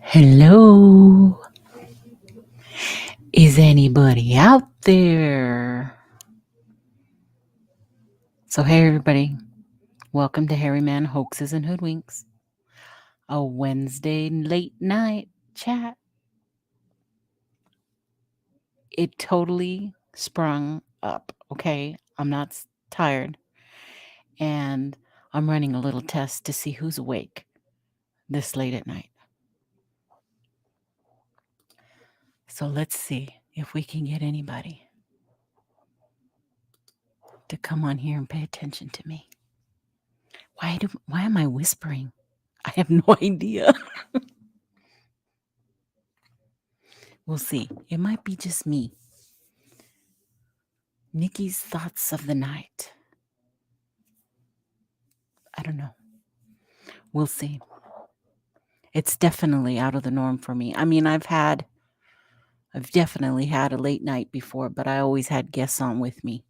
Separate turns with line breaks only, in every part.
Hello, is anybody out there? So, hey, everybody, welcome to Harry Man Hoaxes and Hoodwinks, a Wednesday late night chat. It totally sprung up, okay? I'm not tired, and I'm running a little test to see who's awake this late at night. So, let's see if we can get anybody to come on here and pay attention to me. Why am I whispering? I have no idea. We'll see. It might be just me. Nikki's thoughts of the night. I don't know. We'll see. It's definitely out of the norm for me. I mean, I've definitely had a late night before, but I always had guests on with me.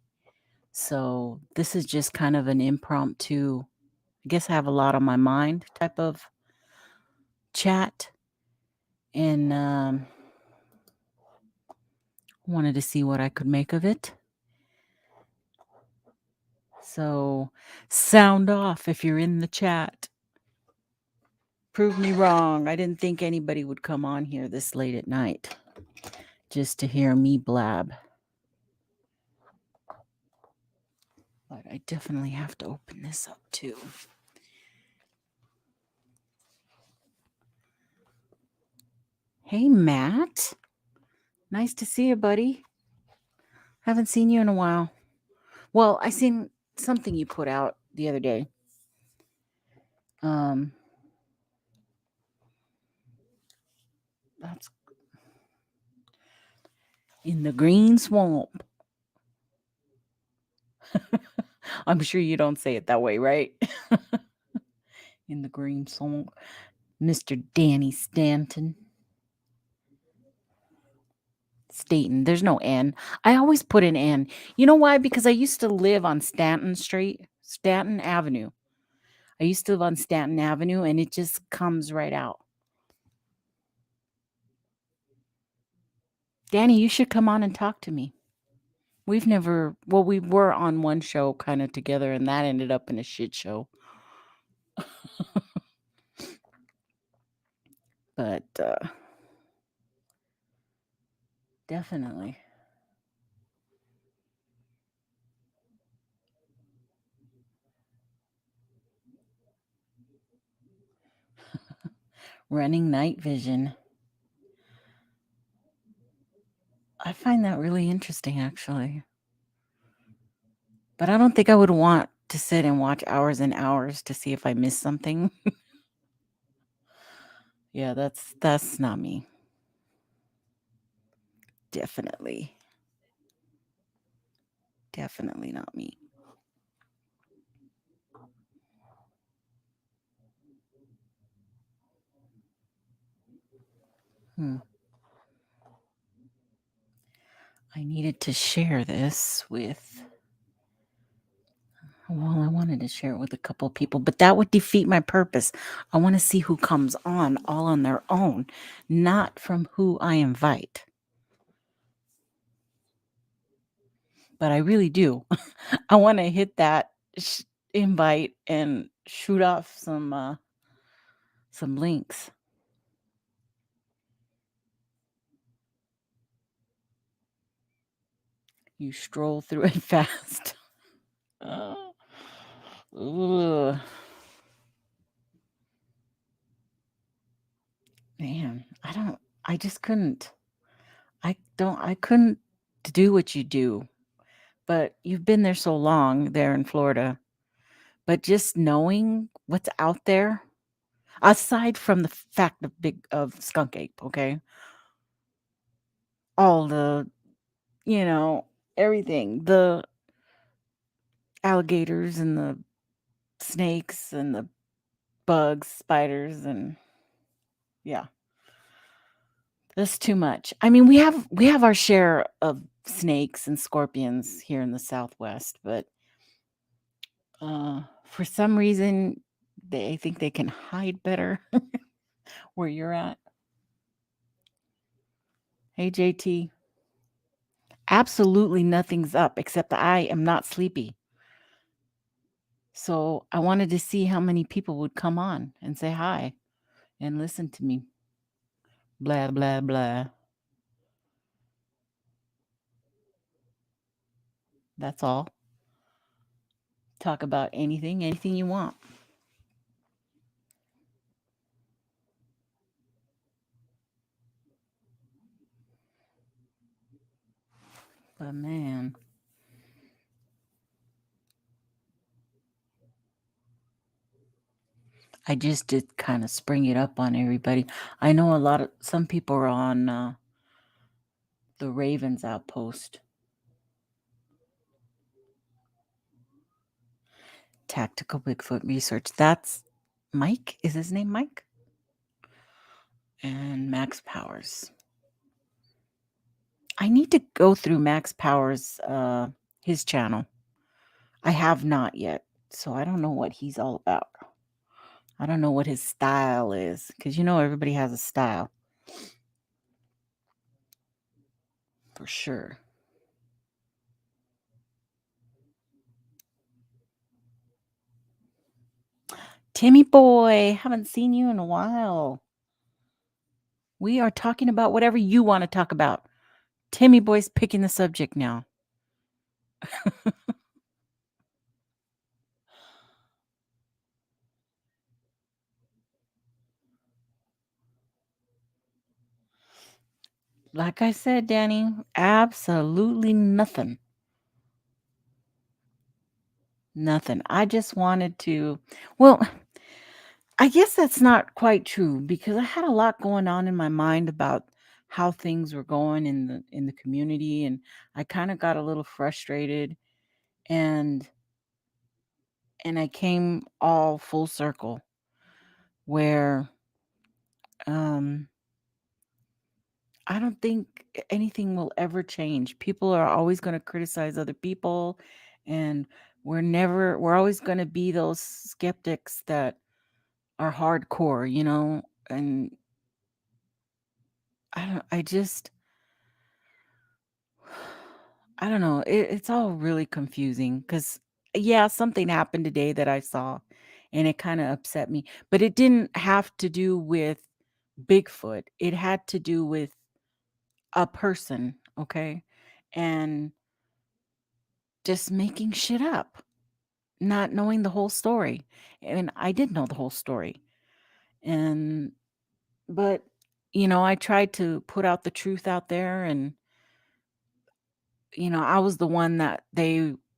So this is just kind of an impromptu, I guess I have a lot on my mind type of chat. And wanted to see what I could make of it. So sound off if you're in the chat. Prove me wrong. I didn't think anybody would come on here this late at night just to hear me blab. But I definitely have to open this up too. Hey, Matt. Nice to see you, buddy. Haven't seen you in a while. Well, I seen something you put out the other day. That's in the green swamp. I'm sure you don't say it that way, right? In the green swamp. Mr. Danny Stanton. Staten. There's no N. I always put an N. You know why? Because I used to live on Stanton Avenue. I used to live on Stanton Avenue, and it just comes right out. Danny, you should come on and talk to me. We were on one show kind of together, and that ended up in a shit show. But definitely. Running night vision. I find that really interesting, actually. But I don't think I would want to sit and watch hours and hours to see if I missed something. Yeah, that's not me. Definitely not me. I needed to share this with, well, I wanted to share it with a couple of people, but that would defeat my purpose. I want to see who comes on all on their own, not from who I invite. But I really do. I want to hit that invite and shoot off some links. You stroll through it fast. Ugh. Man, I just couldn't. I couldn't do what you do. But you've been there so long there in Florida. But just knowing what's out there, aside from the fact of skunk ape, okay? All the, everything, the alligators and the snakes and the bugs, spiders, and yeah. That's too much. I mean, we have our share of snakes and scorpions here in the Southwest, but for some reason, they think they can hide better where you're at. Hey, JT. Absolutely nothing's up except I am not sleepy. So I wanted to see how many people would come on and say hi and listen to me. Blah, blah, blah. That's all. Talk about anything you want. But man, I just did kind of spring it up on everybody. I know some people are on the Ravens outpost. Tactical Bigfoot Research. That's Mike. Is his name Mike? And Max Powers. I need to go through Max Powers, his channel. I have not yet, so I don't know what he's all about. I don't know what his style is, because everybody has a style. For sure. Timmy boy, haven't seen you in a while. We are talking about whatever you want to talk about. Timmy boy's picking the subject now. Like I said, Danny, absolutely nothing. Nothing. I just wanted to, well, I guess that's not quite true because I had a lot going on in my mind about how things were going in the community, and I kind of got a little frustrated, and I came all full circle where um I don't think anything will ever change. People are always going to criticize other people, and we're always going to be those skeptics that are hardcore. And I just I don't know. It's all really confusing because, yeah, something happened today that I saw and it kind of upset me. But it didn't have to do with Bigfoot, it had to do with a person, okay? And just making shit up, not knowing the whole story. And I did know the whole story. And, but, I tried to put out the truth out there, and I was the one that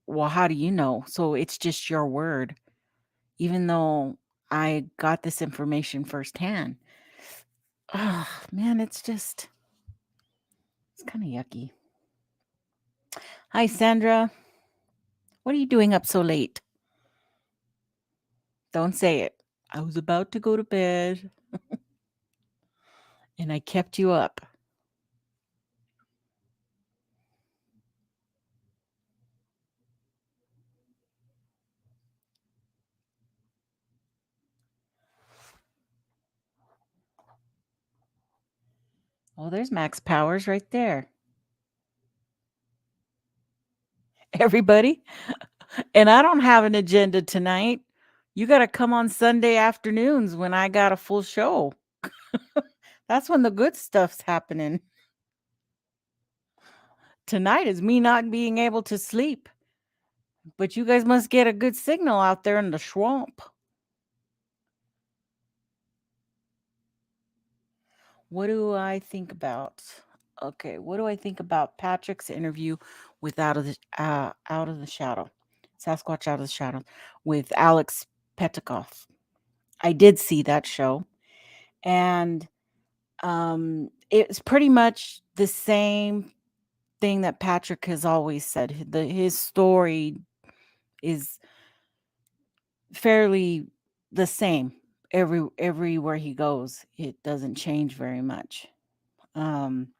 well, how do you know? So it's just your word, even though I got this information firsthand. Oh, man, it's kind of yucky. Hi, Sandra. What are you doing up so late? Don't say it. I was about to go to bed and I kept you up. Oh, there's Max Powers right there. Everybody. And I don't have an agenda tonight. You got to come on Sunday afternoons when I got a full show. That's when the good stuff's happening. Tonight is me not being able to sleep. But you guys must get a good signal out there in the swamp. What do I think about? Okay, what do I think about Patrick's interview with Out of the Shadow, Sasquatch Out of the Shadow, with Alex Petikoff? I did see that show, and it's pretty much the same thing that Patrick has always said. His story is fairly the same everywhere he goes. It doesn't change very much. Um,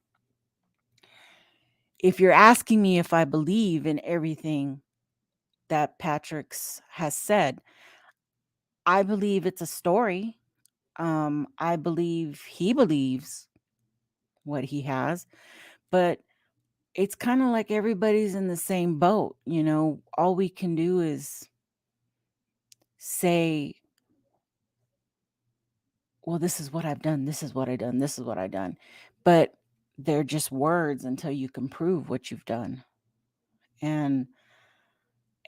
if you're asking me if I believe in everything that Patrick's has said, I believe it's a story. I believe he believes what he has, but it's kind of like everybody's in the same boat. All we can do is say, well, this is what I've done, this is what I've done, this is what I've done. But they're just words until you can prove what you've done. And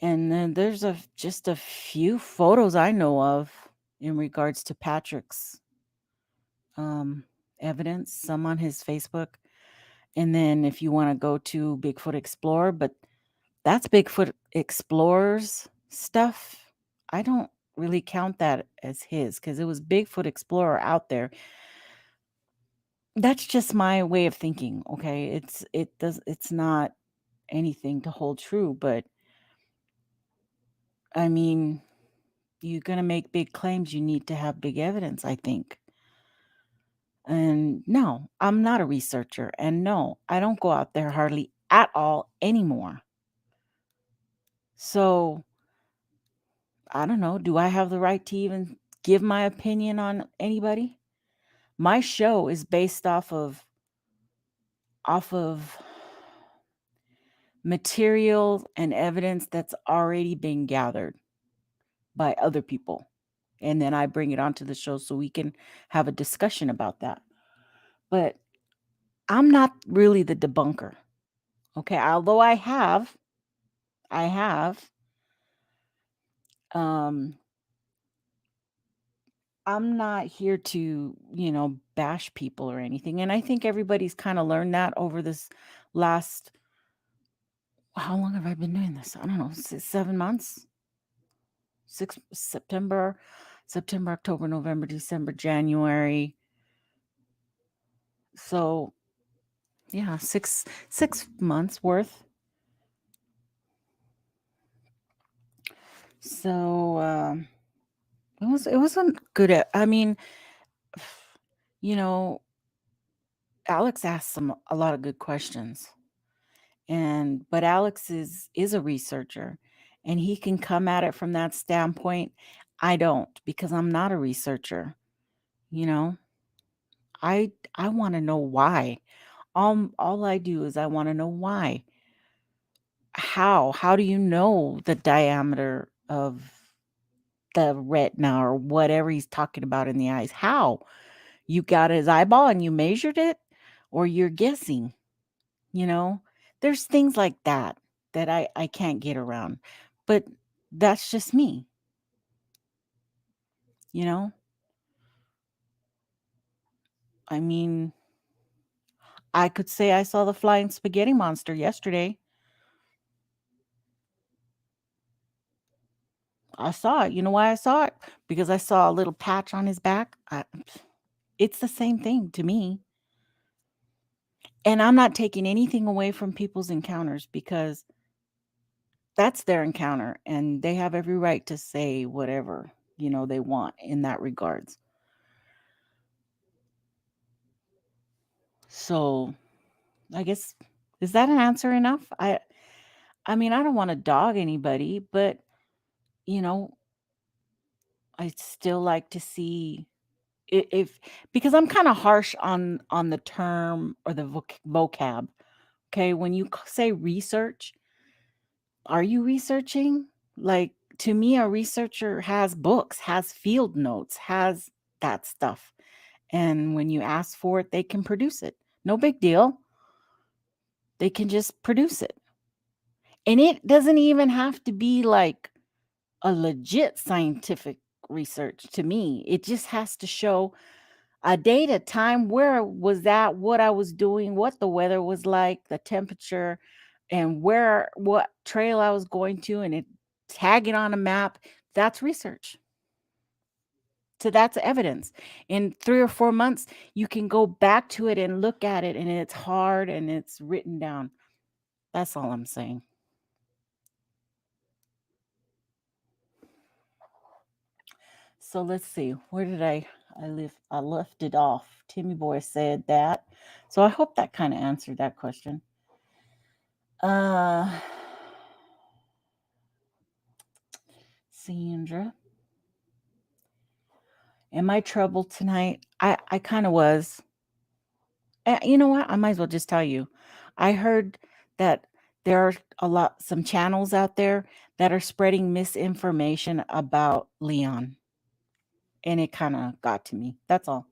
then there's just a few photos I know of in regards to Patrick's um evidence, some on his Facebook. And then if you want to go to Bigfoot Explorer, but that's Bigfoot Explorer's stuff. I don't really count that as his because it was Bigfoot Explorer out there. That's just my way of thinking, okay? It's not anything to hold true, but I mean, you're going to make big claims, you need to have big evidence, I think. And no, I'm not a researcher, and no, I don't go out there hardly at all anymore. So, I don't know, do I have the right to even give my opinion on anybody? My show is based off of material and evidence that's already been gathered by other people. And then I bring it onto the show so we can have a discussion about that. But I'm not really the debunker. Okay, although I have um I'm not here to, bash people or anything. And I think everybody's kind of learned that over this last, how long have I been doing this? I don't know, 7 months, September, October, November, December, January. So yeah, six months worth. So it wasn't good. I mean, you know, Alex asked a lot of good questions, but Alex is a researcher, and he can come at it from that standpoint. I don't, because I'm not a researcher. You know, I want to know why. All I do is I want to know why. How do you know the diameter of the retina or whatever he's talking about in the eyes? How? You got his eyeball and you measured it, or you're guessing, you know? There's things like that I can't get around. But that's just me, you know? I mean, I could say I saw the flying spaghetti monster yesterday. I saw it. You know why I saw it? Because I saw a little patch on his back. It's the same thing to me. And I'm not taking anything away from people's encounters because that's their encounter and they have every right to say whatever, they want in that regards. So, I guess, is that an answer enough? I mean, I don't want to dog anybody, but you know, I'd still like to see if because I'm kind of harsh on the term or the vocab. Okay, when you say research, are you researching? Like, to me, a researcher has books, has field notes, has that stuff. And when you ask for it, they can produce it. No big deal. They can just produce it. And it doesn't even have to be like a legit scientific research to me. It just has to show a date, a time, where was that, what I was doing, what the weather was like, the temperature, and what trail I was going to, and it tag it on a map. That's research. So that's evidence. In 3 or 4 months, you can go back to it and look at it, and it's hard and it's written down. That's all I'm saying. So let's see. Where did I left it off. Timmy Boy said that. So I hope that kind of answered that question. Uh Sandra, am I troubled tonight? I kind of was. You know what? I might as well just tell you. I heard that there are some channels out there that are spreading misinformation about Leon, and it kind of got to me. That's all.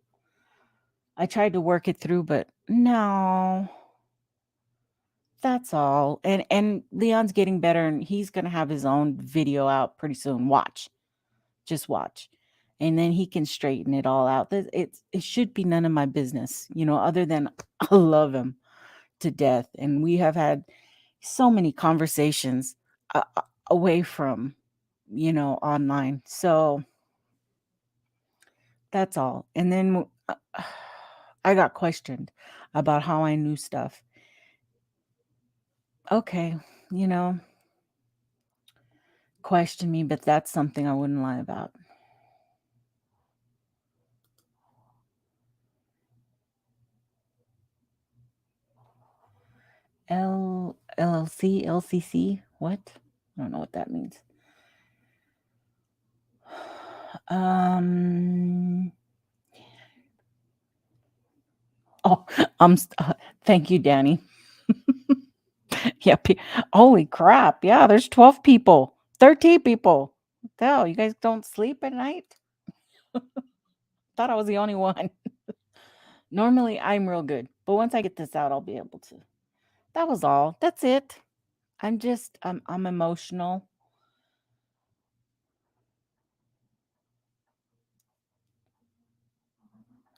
I tried to work it through, but no, that's all. And Leon's getting better, and he's gonna have his own video out pretty soon. Watch, just watch, and then he can straighten it all out. It should be none of my business, other than I love him to death, and we have had so many conversations away from, online. So that's all. And then I got questioned about how I knew stuff. Okay, you know, question me, but that's something I wouldn't lie about. LLC, LCC, what? I don't know what that means. Um. Oh, thank you, Danny. Yeah. Holy crap! Yeah, there's 12 people, 13 people. Hell, you guys don't sleep at night? Thought I was the only one. Normally, I'm real good, but once I get this out, I'll be able to. That was all. That's it. I'm emotional.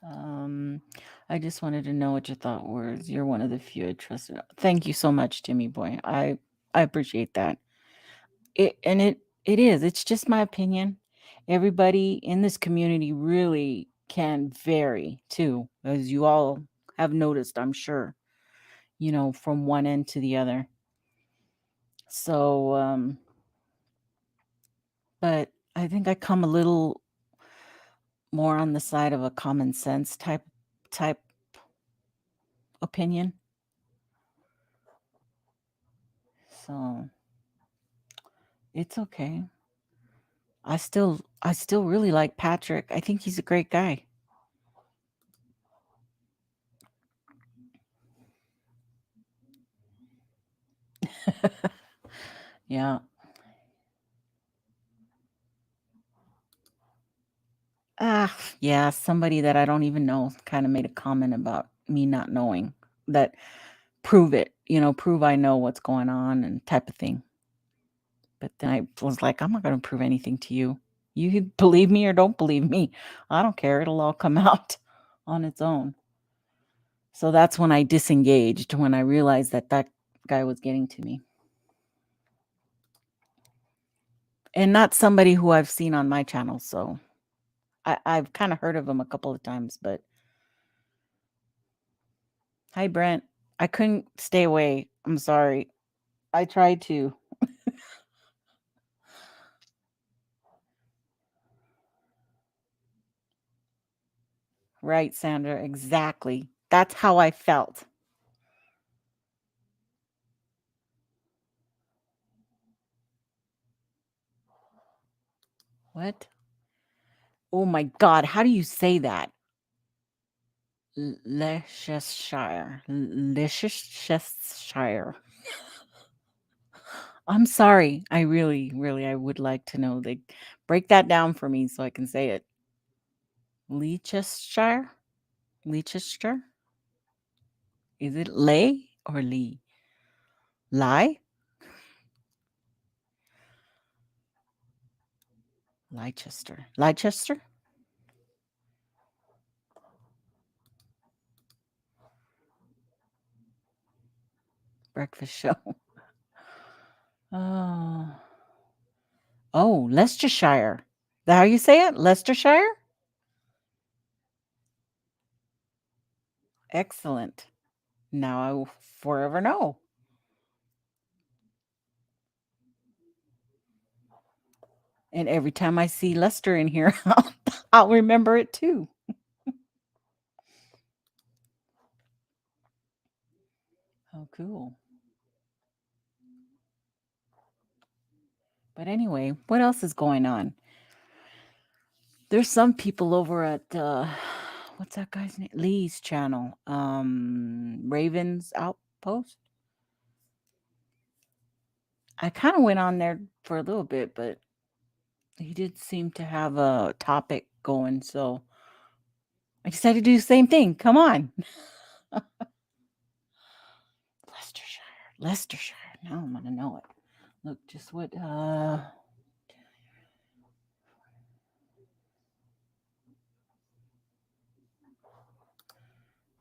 Um, I just wanted to know what your thought was. You're one of the few I trusted. Thank you so much, Timmy boy. I appreciate that. It is. It's just my opinion. Everybody in this community really can vary too, as you all have noticed, I'm sure, from one end to the other. So, but I think I come a little more on the side of a common sense type opinion. So it's okay. I still really like Patrick. I think he's a great guy. Yeah. Yeah, somebody that I don't even know kind of made a comment about me not knowing that prove it, prove I know what's going on and type of thing. But then I was like, I'm not going to prove anything to you. You can believe me or don't believe me. I don't care. It'll all come out on its own. So that's when I disengaged, when I realized that guy was getting to me. And not somebody who I've seen on my channel. So I've kind of heard of him a couple of times. But hi, Brent. I couldn't stay away. I'm sorry. I tried to. Right, Sandra. Exactly. That's how I felt. What? Oh my God. How do you say that? Leicestershire. Leicestershire. I'm sorry. I really, really, I would like to know. Break that down for me so I can say it. Leicestershire? Leicester? Is it Lay or Lee? Lie? Leicester. Leicester? Breakfast show. Oh. Oh, Leicestershire. That how you say it? Leicestershire? Excellent. Now I will forever know. And every time I see Lester in here, I'll remember it too. Oh, cool. But anyway, what else is going on? There's some people over at what's that guy's name? Lee's channel. Ravens Outpost. I kind of went on there for a little bit, but he did seem to have a topic going, so I decided to do the same thing. Come on. Leicestershire. Leicestershire. Now I'm gonna know it. Look, just what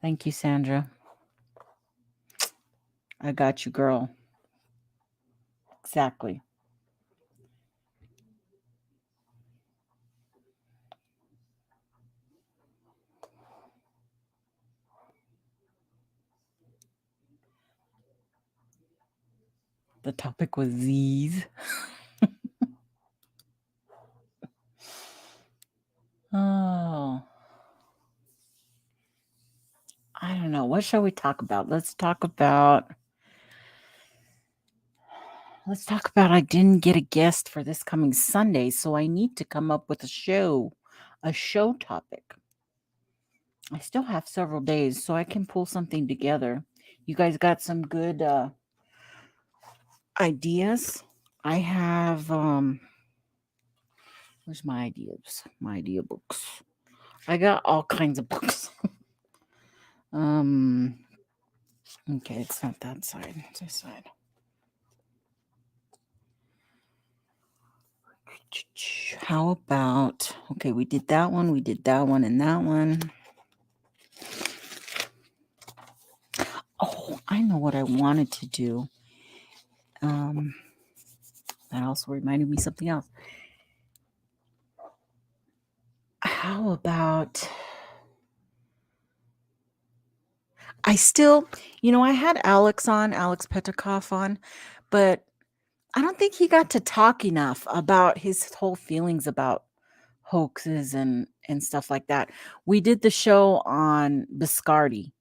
thank you, Sandra. I got you, girl. Exactly. The topic was these. Oh, I don't know. What shall we talk about? Let's talk about I didn't get a guest for this coming Sunday, so I need to come up with a show topic. I still have several days, so I can pull something together. You guys got some good ideas? I have where's my ideas? My idea books. I got all kinds of books. um okay, it's not that side, it's this side. How about, okay, we did that one, and that one. Oh, I know what I wanted to do. That also reminded me something else. How about I still, I had Alex Petrikov on, but I don't think he got to talk enough about his whole feelings about hoaxes and stuff like that. We did the show on Biscardi.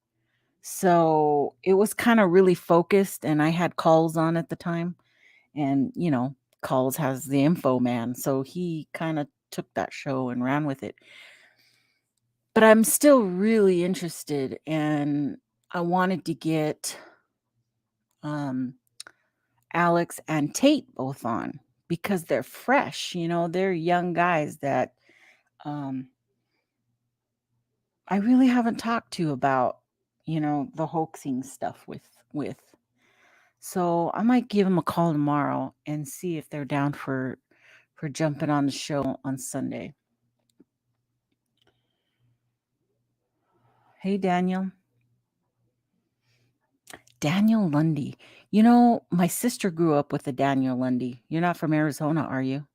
So it was kind of really focused, and I had calls on at the time. And, calls has the info man. So he kind of took that show and ran with it. But I'm still really interested, and I wanted to get Alex and Tate both on because they're fresh, they're young guys that um, I really haven't talked to about, the hoaxing stuff with. So I might give them a call tomorrow and see if they're down for jumping on the show on Sunday. Hey, Daniel. Daniel Lundy. My sister grew up with a Daniel Lundy. You're not from Arizona, are you?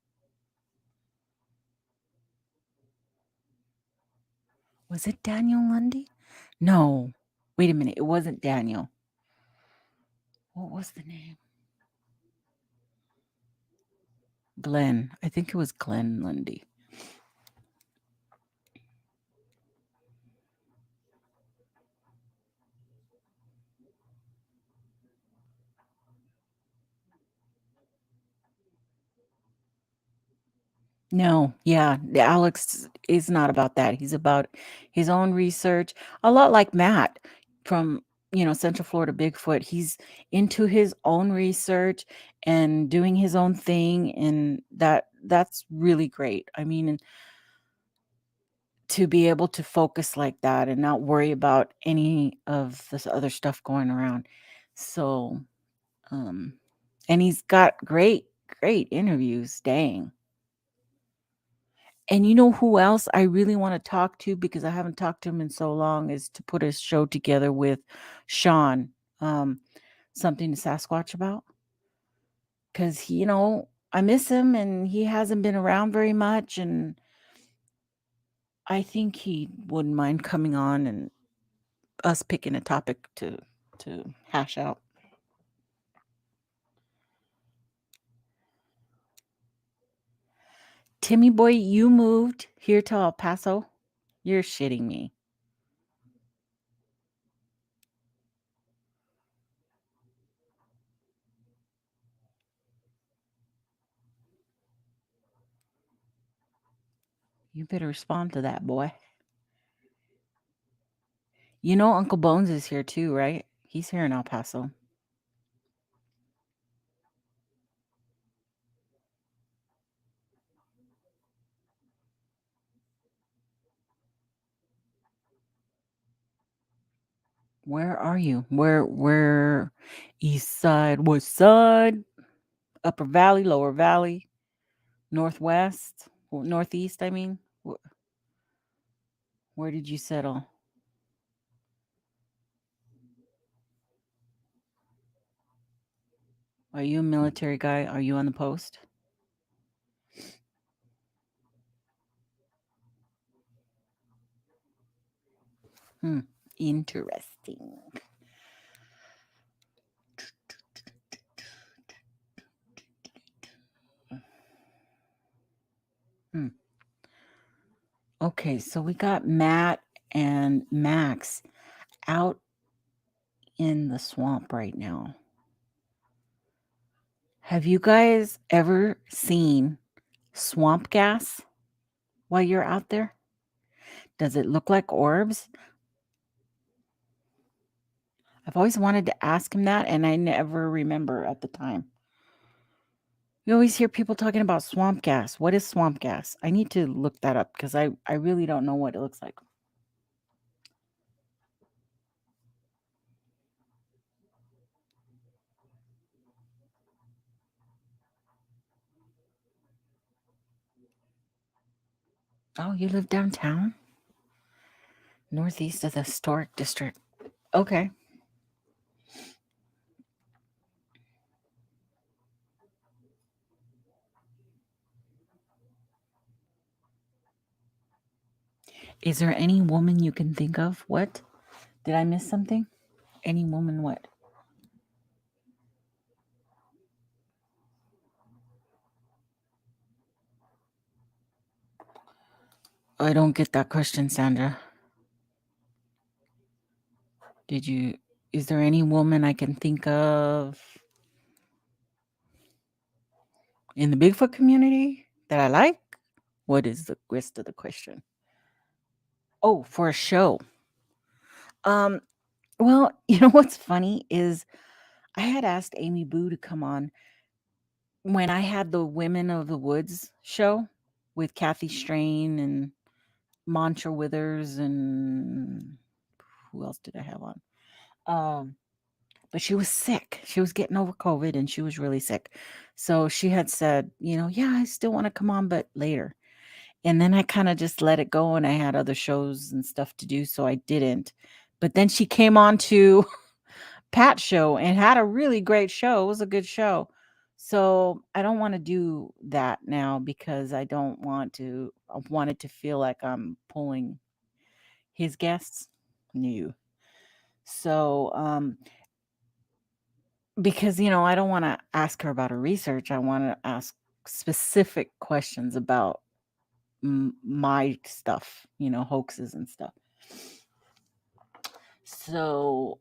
Was it Daniel Lundy? No. Wait a minute. It wasn't Daniel. What was the name? Glenn. I think it was Glenn Lundy. No, yeah, Alex is not about that. He's about his own research, a lot like Matt from, Central Florida Bigfoot. He's into his own research and doing his own thing, and that's really great. I mean, to be able to focus like that and not worry about any of this other stuff going around. So, um and he's got great interviews, dang. And you know who else I really want to talk to because I haven't talked to him in so long is to put a show together with Sean, um, something to Sasquatch about. Because I miss him and he hasn't been around very much. And I think he wouldn't mind coming on and us picking a topic to hash out. Timmy boy, you moved here to El Paso? You're shitting me. You better respond to that, boy. You know Uncle Bones is here too, right? He's here in El Paso. Where are you? Where east side, west side, upper valley, lower valley, northwest, northeast, I mean? Where did you settle? Are you a military guy? Are you on the post? Hmm. Interesting. Hmm. Okay, so we got Matt and Max out in the swamp right now. Have you guys ever seen swamp gas while you're out there? Does it look like orbs? I've always wanted to ask him that, and I never remember at the time. You always hear people talking about swamp gas. What is swamp gas? I need to look that up because I really don't know what it looks like. Oh, you live downtown? Northeast of the historic district. Okay. Is there any woman you can think of? What? Did I miss something? Any woman what? I don't get that question, Sandra. Did you is there any woman I can think of in the Bigfoot community that I like? What is the rest of the question? Oh, for a show. Um, well, you know what's funny is I had asked Amy Boo to come on when I had the Women of the Woods show with Kathy Strain and Mantra Withers and who else did I have on? Um, but she was sick. She was getting over COVID and she was really sick. So she had said, yeah, I still want to come on, but later. And then I kind of just let it go and I had other shows and stuff to do, so I didn't. But then she came on to Pat's show and had a really great show. It was a good show. So I don't want to do that now because I wanted to feel like I'm pulling his guests. New. So because I don't want to ask her about her research. I want to ask specific questions about my stuff, hoaxes and stuff. So,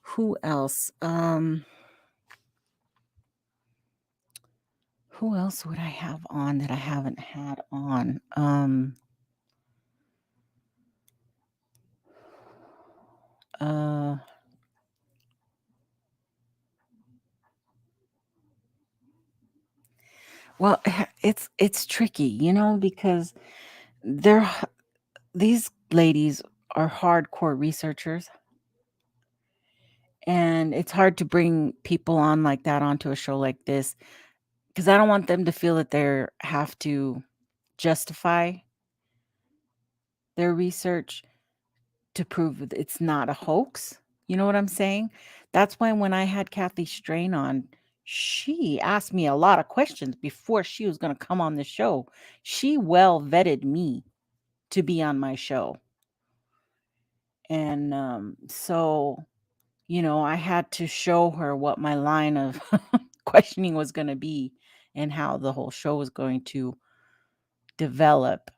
who else? Who else would I have on that I haven't had on? Uh, well, it's tricky, because they're these ladies are hardcore researchers, and it's hard to bring people on like that onto a show like this because I don't want them to feel that they have to justify their research to prove that it's not a hoax. You know what I'm saying? That's why when I had Kathy Strain on, she asked me a lot of questions before she was going to come on the show. She well vetted me to be on my show. And so, I had to show her what my line of questioning was going to be and how the whole show was going to develop.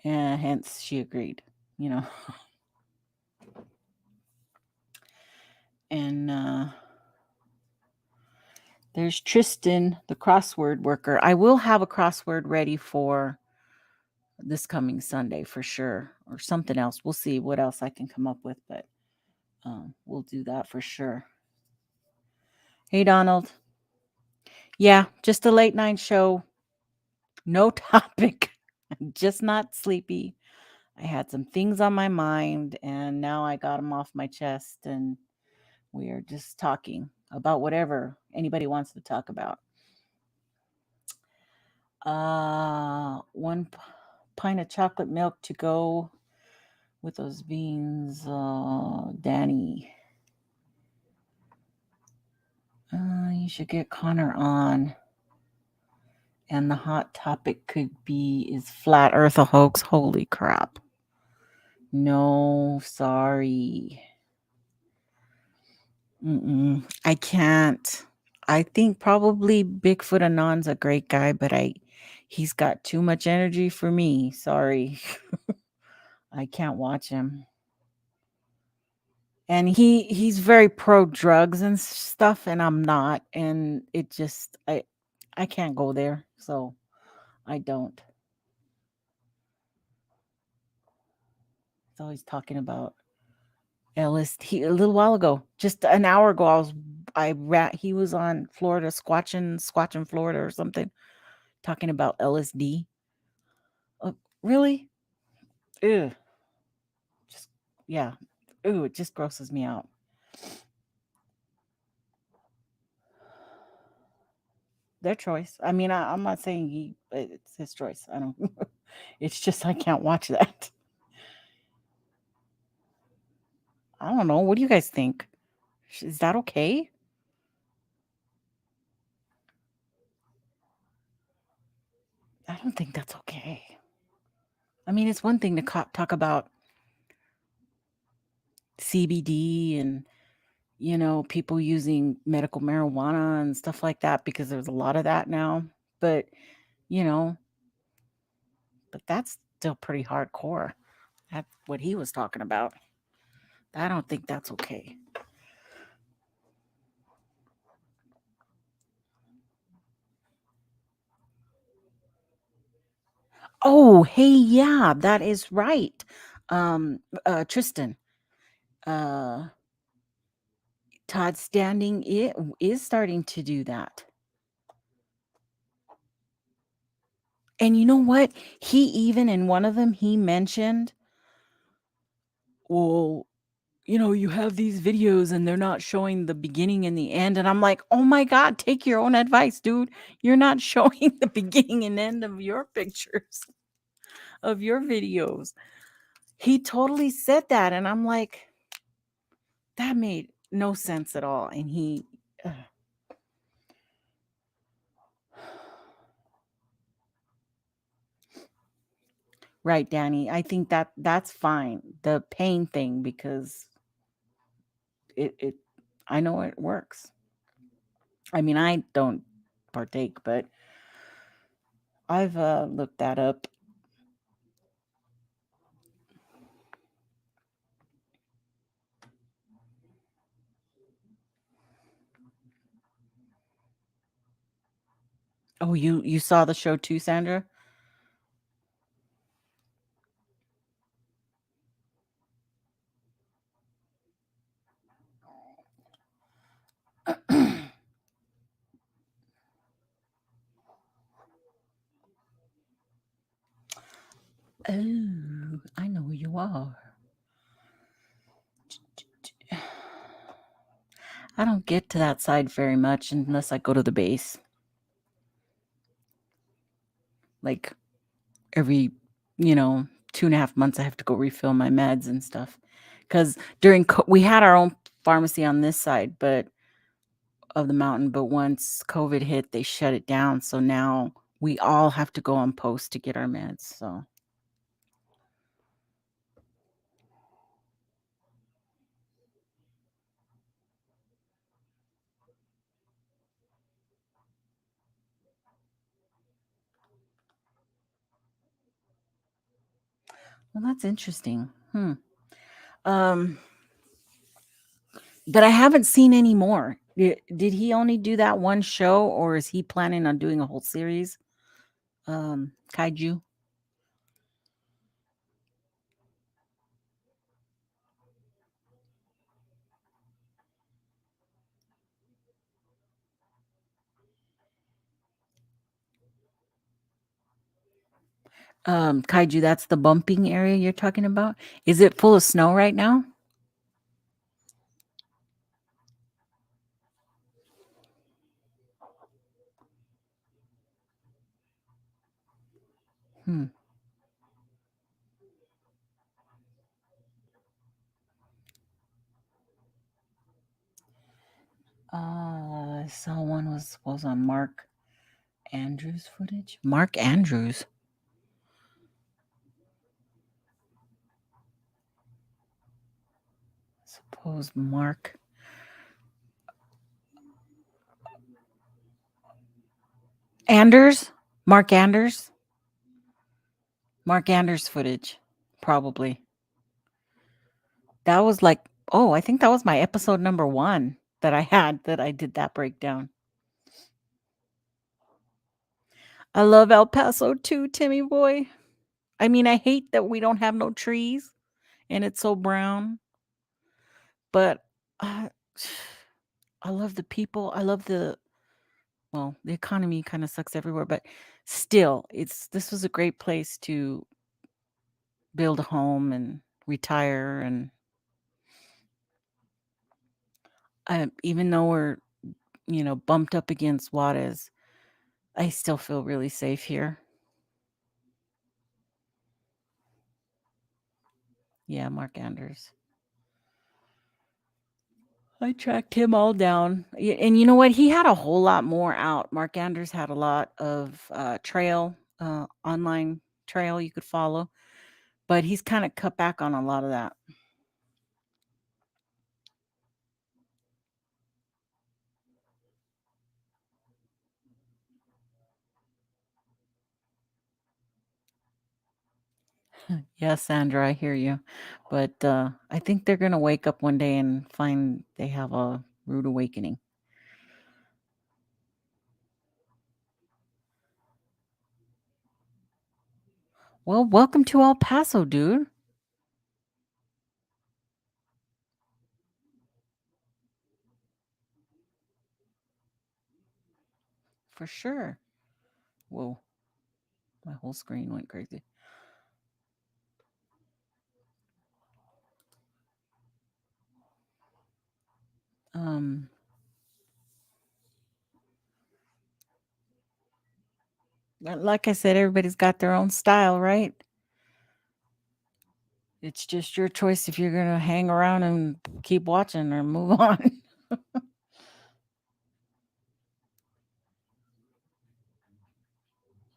And hence she agreed, you know. And there's Tristan, the crossword worker. I will have a crossword ready for this coming Sunday for sure, or something else. We'll see what else I can come up with, but we'll do that for sure. Hey, Donald. Yeah, just a late night show. No topic. I'm just not sleepy. I had some things on my mind, and now I got them off my chest, and we are just talking about whatever anybody wants to talk about. One pint of chocolate milk to go with those beans, Danny. You should get Connor on. And the hot topic could be, is flat earth a hoax? Holy crap. No, sorry. I can't. I think probably Bigfoot Anon's a great guy, but he's got too much energy for me. Sorry. I can't watch him. And he's very pro drugs and stuff, and I'm not, and it just I can't go there, so I don't. He's always talking about LSD. A little while ago, just an hour ago, he was on Florida, squatching Florida or something, talking about LSD. Really? Ew. Just yeah. Ooh, it just grosses me out. Their choice. I mean, I'm not saying it's his choice. I don't. It's just I can't watch that. I don't know. What do you guys think? Is that okay? I don't think that's okay. I mean, it's one thing to talk about CBD and, people using medical marijuana and stuff like that, because there's a lot of that now. But, you know, but that's still pretty hardcore. That's what he was talking about. I don't think that's okay. Oh, hey, yeah, that is right. Tristan, uh, Todd Standing is starting to do that. And you know what? He even in one of them, he mentioned, well, you have these videos and they're not showing the beginning and the end. And I'm like, oh my God, take your own advice, dude. You're not showing the beginning and end of your pictures, of your videos. He totally said that. And I'm like, that made no sense at all. And right, Danny. I think that's fine. The pain thing, because it I know it works. I mean, I don't partake, but I've looked that up. Oh, you saw the show too, Sandra? Oh, I know who you are. I don't get to that side very much unless I go to the base. Like every, 2.5 months, I have to go refill my meds and stuff. Because we had our own pharmacy on this side, but of the mountain. But once COVID hit, they shut it down. So now we all have to go on post to get our meds. So well, that's interesting. Um, but I haven't seen any more. Did he only do that one show, or is he planning on doing a whole series? Kaiju. Kaiju, that's the bumping area you're talking about? Is it full of snow right now? Hmm. I saw one was on Mark Andrews footage. Mark Andrews. Suppose Mark Anders? Mark Anders? Mark Anders footage, probably. That was like, oh, I think that was my episode number 1 that I had that I did that breakdown. I love El Paso too, Timmy boy. I mean, I hate that we don't have no trees and it's so brown, but uh, I love the people. I love the economy kind of sucks everywhere, but still, this was a great place to build a home and retire. And even though we're, bumped up against Juarez, I still feel really safe here. Yeah, Mark Anders. I tracked him all down. And you know what? He had a whole lot more out. Mark Anders had a lot of online trail you could follow, but he's kind of cut back on a lot of that. Yes, Sandra, I hear you. But I think they're going to wake up one day and find they have a rude awakening. Well, welcome to El Paso, dude. For sure. Whoa, my whole screen went crazy. Um, like I said, everybody's got their own style, right? It's just your choice if you're going to hang around and keep watching or move on.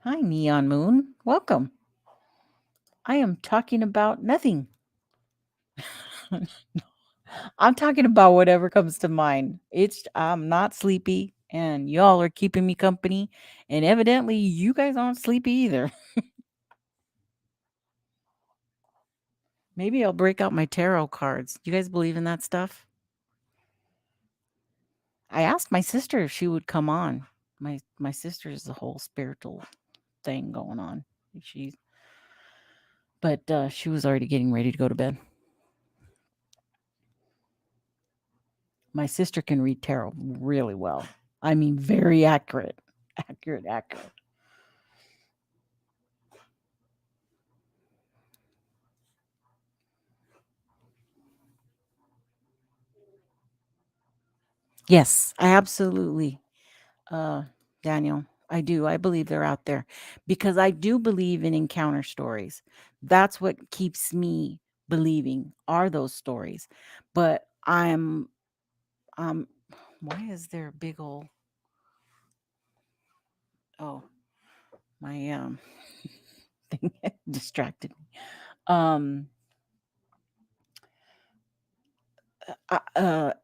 Hi, Neon Moon. Welcome. I am talking about nothing. I'm talking about whatever comes to mind. I'm not sleepy and y'all are keeping me company and evidently you guys aren't sleepy either. Maybe I'll break out my tarot cards. You guys believe in that stuff? I asked my sister if she would come on. My sister is the whole spiritual thing going on. She but she was already getting ready to go to bed. My sister can read tarot really well. I mean, very accurate. Accurate, accurate. Yes, I absolutely, uh, Daniel, I do. I believe they're out there because I do believe in encounter stories. That's what keeps me believing are those stories. But um, why is there a big old, oh, my, thing distracted me. Um,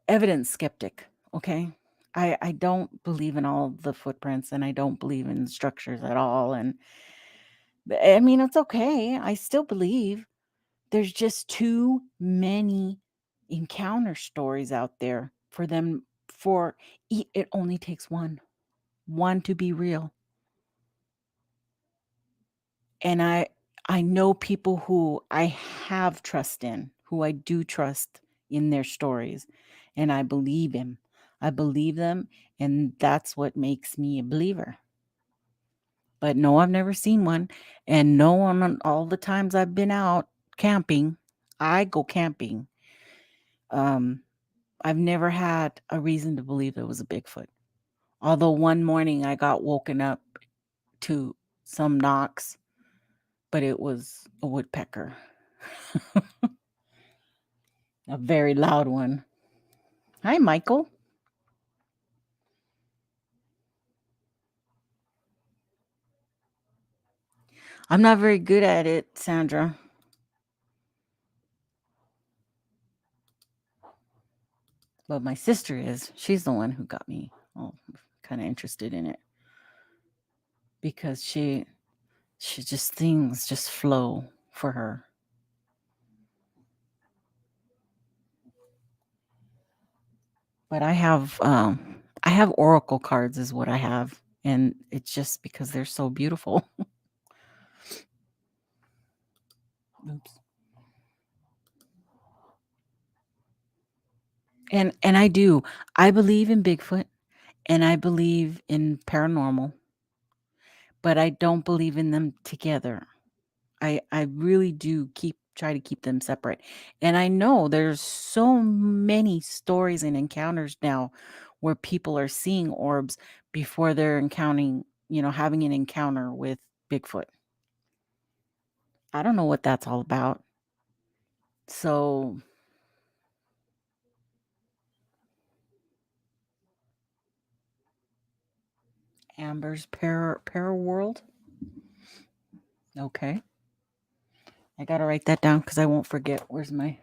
Evidence skeptic. Okay. I don't believe in all the footprints and I don't believe in structures at all. And I mean, it's okay. I still believe there's just too many encounter stories out there for them for it only takes one to be real. And I know people who I have trust in, who I do trust in their stories, and I believe him. I believe them, and that's what makes me a believer. But no, I've never seen one. And no one on all the times I've been out camping, I go camping. Um, I've never had a reason to believe it was a Bigfoot. Although one morning I got woken up to some knocks, but it was a woodpecker, a very loud one. Hi, Michael. I'm not very good at it, Sandra, but my sister is. She's the one who got me all kind of interested in it because she just things just flow for her. But I have oracle cards is what I have, and it's just because they're so beautiful. Oops. And I do. I believe in Bigfoot and I believe in paranormal, but I don't believe in them together. I really do try to keep them separate. And I know there's so many stories and encounters now where people are seeing orbs before they're encountering, having an encounter with Bigfoot. I don't know what that's all about. So, Amber's para world. Okay. I got to write that down cuz I won't forget. Where's my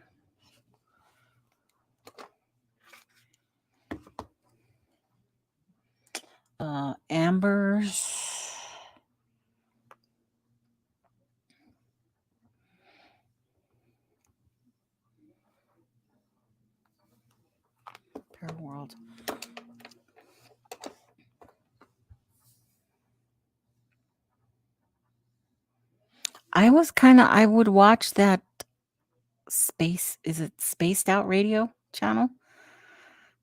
Amber's para world. I would watch that is it Spaced Out Radio channel?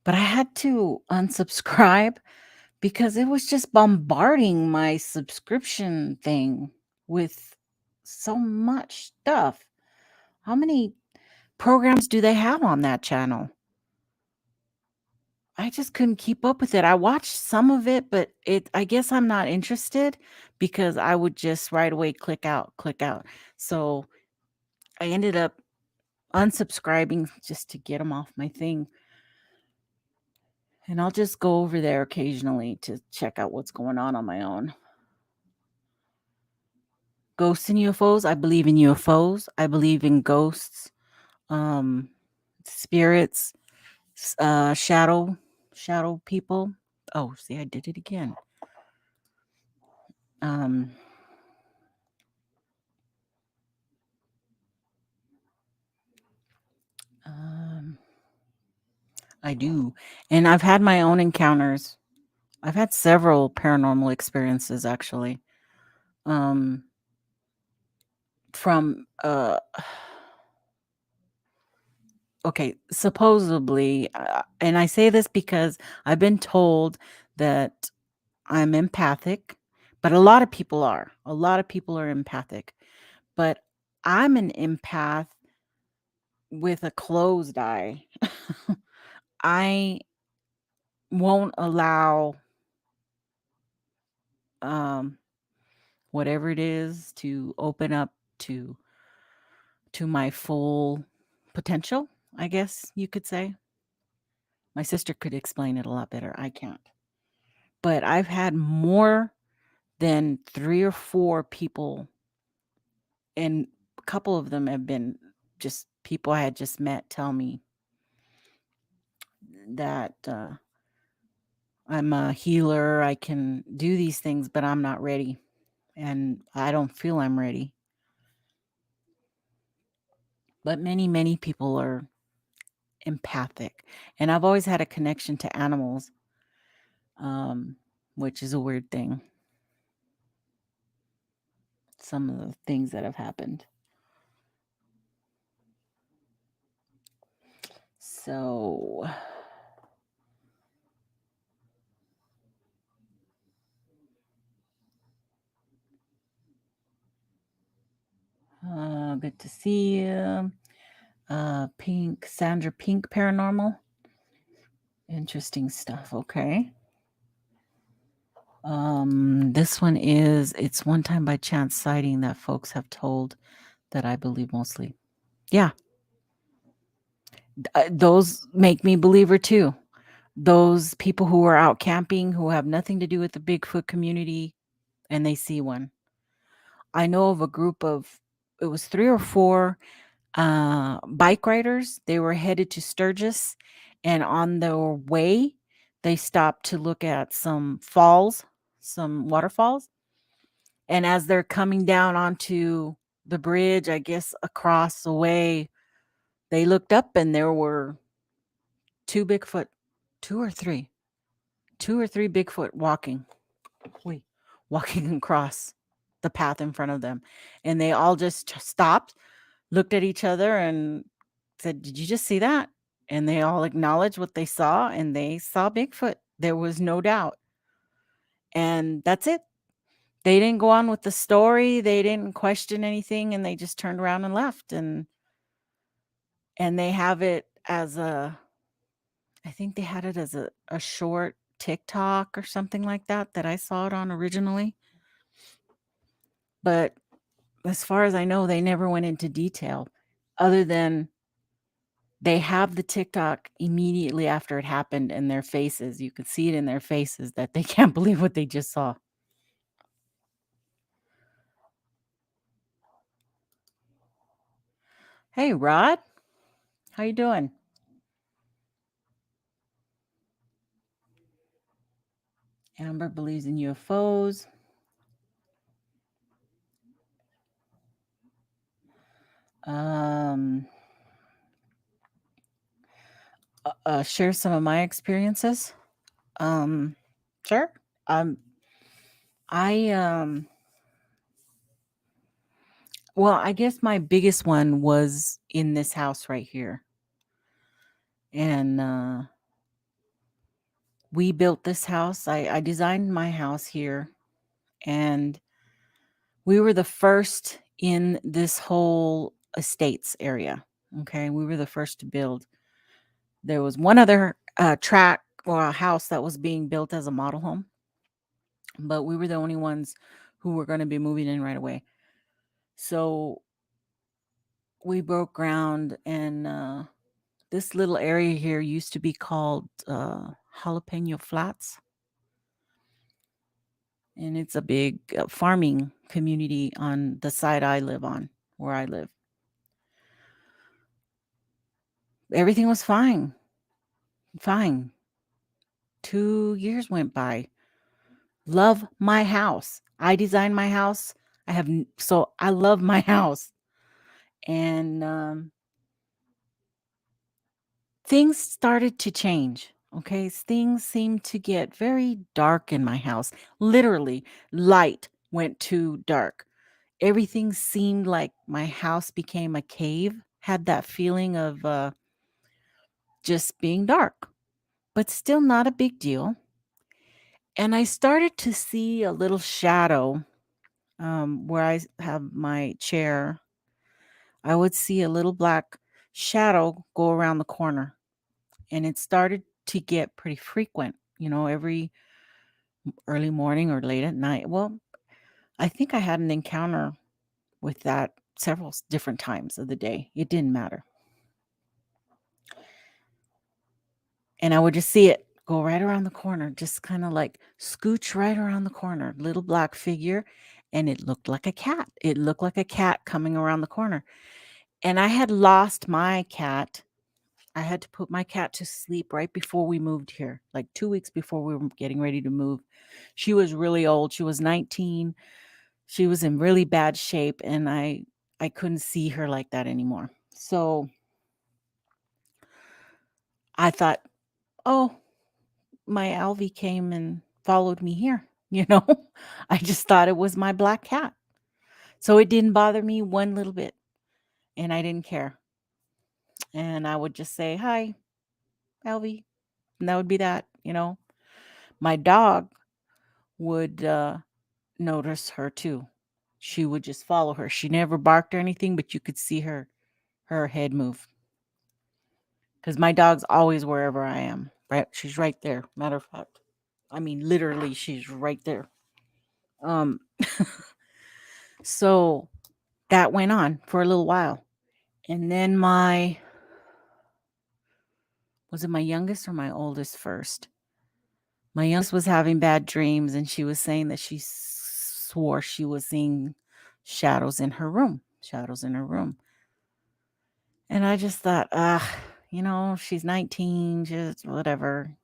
But I had to unsubscribe because it was just bombarding my subscription thing with so much stuff. How many programs do they have on that channel? I just couldn't keep up with it. I watched some of it, but I guess I'm not interested because I would just right away click out, click out. So I ended up unsubscribing just to get them off my thing. And I'll just go over there occasionally to check out what's going on my own. Ghosts and UFOs. I believe in UFOs. I believe in ghosts, um, spirits, shadow people. Oh, see, I did it again. Um, um, I do, and I've had my own encounters. I've had several paranormal experiences actually. Um, from okay, supposedly, and I say this because I've been told that I'm empathic, but a lot of people are. A lot of people are empathic, but I'm an empath with a closed eye. I won't allow um, whatever it is to open up to my full potential, I guess you could say. My sister could explain it a lot better. I can't. But I've had more than 3 or 4 people, and a couple of them have been just people I had just met tell me that, I'm a healer, I can do these things, but I'm not ready, and I don't feel I'm ready. But many, many people are empathic, and I've always had a connection to animals, um, which is a weird thing. Some of the things that have happened. So, Good to see you. Pink, Sandra Pink Paranormal. Interesting stuff. Okay. This one is it's one time by chance sighting that folks have told that I believe mostly. Yeah, those make me believer too. Those people who are out camping who have nothing to do with the Bigfoot community and they see one. I know of a group of it was 3 or 4 bike riders. They were headed to Sturgis, and on their way, they stopped to look at some falls, some waterfalls. And as they're coming down onto the bridge, I guess across the way, they looked up and there were 2 Bigfoot, 2 or 3, 2 or 3 Bigfoot walking, wait, walking across the path in front of them. And they all just stopped, looked at each other and said, "Did you just see that?" And they all acknowledged what they saw and they saw Bigfoot. There was no doubt. And that's it. They didn't go on with the story. They didn't question anything and they just turned around and left and they have it as a I think they had it as a short TikTok or something like that I saw it on originally. But as far as I know, they never went into detail other than they have the TikTok immediately after it happened in their faces. You could see it in their faces that they can't believe what they just saw. Hey, Rod, how you doing? Amber believes in UFOs. Um, share some of my experiences. Um, sure. Um, I well, I guess my biggest one was in this house right here, and we built this house. I designed my house here, and we were the first in this whole estates area. Okay, we were the first to build. There was one other track or a house that was being built as a model home, but we were the only ones who were going to be moving in right away. So we broke ground, and this little area here used to be called Jalapeno Flats, and it's a big farming community on the side I live on, where I live. Everything was fine. Fine. 2 years went by. Love my house. I designed my house. So I love my house. And things started to change. Okay. Things seemed to get very dark in my house. Literally, light went to dark. Everything seemed like my house became a cave, had that feeling of just being dark, but still not a big deal. And I started to see a little shadow where I have my chair. I would see a little black shadow go around the corner. And it started to get pretty frequent, every early morning or late at night. Well, I think I had an encounter with that several different times of the day. It didn't matter. And I would just see it go right around the corner, just kind of like scooch right around the corner, little black figure. And it looked like a cat. It looked like a cat coming around the corner. And I had lost my cat. I had to put my cat to sleep right before we moved here, like 2 weeks before we were getting ready to move. She was really old. She was 19. She was in really bad shape, and I couldn't see her like that anymore. So I thought, "Oh, my Alvy came and followed me here." You know? I just thought it was my black cat. So it didn't bother me one little bit, and I didn't care. And I would just say, "Hi, Alvy." And that would be that. My dog would notice her too. she would just follow her. She never barked or anything, but you could see her head move. Because my dog's always wherever I am. Right? She's right there. Matter of fact. I mean, literally, she's right there. Um, so that went on for a little while. And then was it my youngest or my oldest first? My youngest was having bad dreams, and she was saying that she swore she was seeing shadows in her room. Shadows in her room. And I just thought, she's 19, just whatever.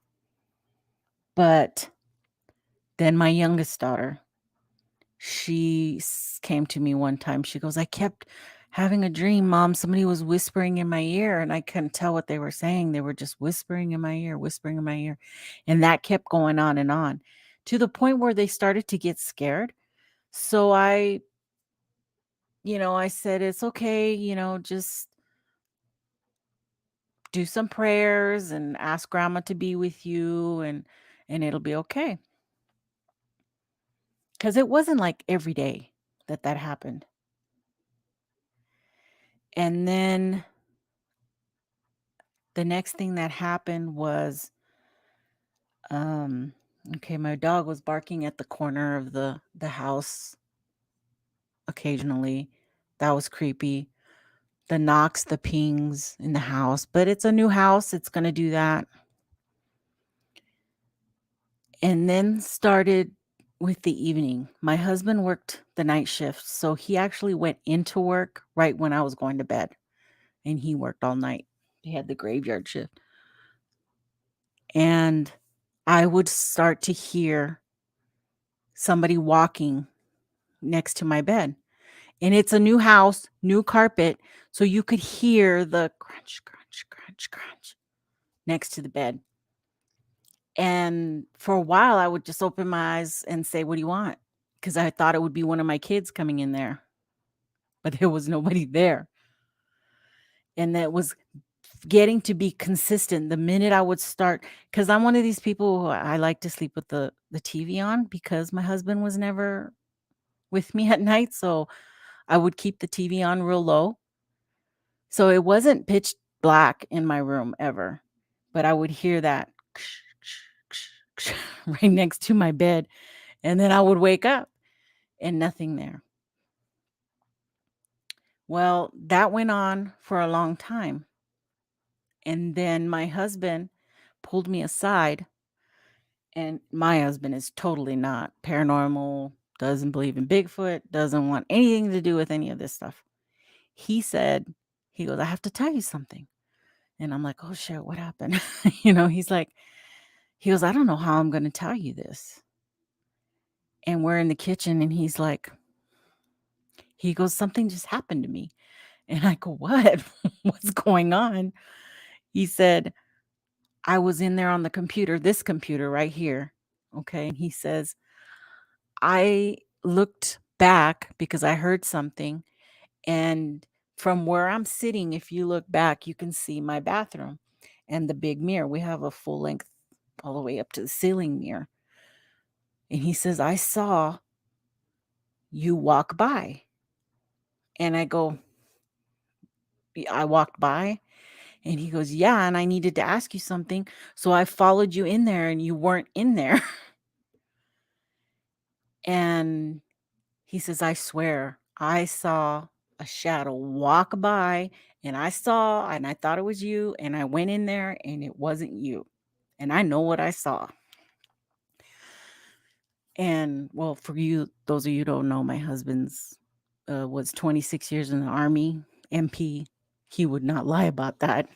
But then my youngest daughter, she came to me one time. She goes, I kept having a dream, Mom. Somebody was whispering in my ear, and I couldn't tell what they were saying. They were just whispering in my ear, whispering in my ear. And that kept going on to the point where they started to get scared. So I said, it's okay, just do some prayers and ask grandma to be with you and it'll be okay. Cuz it wasn't like every day that happened. And then the next thing that happened was um okay, my dog was barking at the corner of the house occasionally. That was creepy. The knocks, the pings in the house, but it's a new house, it's going to do that. And then started with the evening. My husband worked the night shift, so he actually went into work right when I was going to bed, and he worked all night. He had the graveyard shift. And I would start to hear somebody walking next to my bed. And it's a new house, new carpet, so you could hear the crunch, crunch, crunch, crunch next to the bed. And for a while, I would just open my eyes and say, "What do you want?" Because I thought it would be one of my kids coming in there, but there was nobody there. And that was getting to be consistent the minute I would start, because I'm one of these people who I like to sleep with the TV on because my husband was never with me at night, so I would keep the TV on real low. So it wasn't pitch black in my room ever, but I would hear that right next to my bed, and then I would wake up and nothing there. Well, that went on for a long time. And then my husband pulled me aside, and my husband is totally not paranormal, doesn't believe in Bigfoot, doesn't want anything to do with any of this stuff. He said, he goes, I have to tell you something. And I'm like, oh shit, what happened? He goes, I don't know how I'm going to tell you this. And we're in the kitchen, and he goes, something just happened to me. And I go, what? What's going on? He said, I was in there on the computer, this computer right here. Okay. And he says, I looked back because I heard something. And from where I'm sitting, if you look back, you can see my bathroom and the big mirror. We have a full length, all the way up to the ceiling mirror. And he says, I saw you walk by. And I go, I walked by. And he goes, yeah. And I needed to ask you something. So I followed you in there, and you weren't in there. And he says, I swear, I saw a shadow walk by, and I thought it was you, and I went in there, and it wasn't you. And I know what I saw. And well, for you, those of you who don't know, my husband's was 26 years in the Army, MP. He would not lie about that.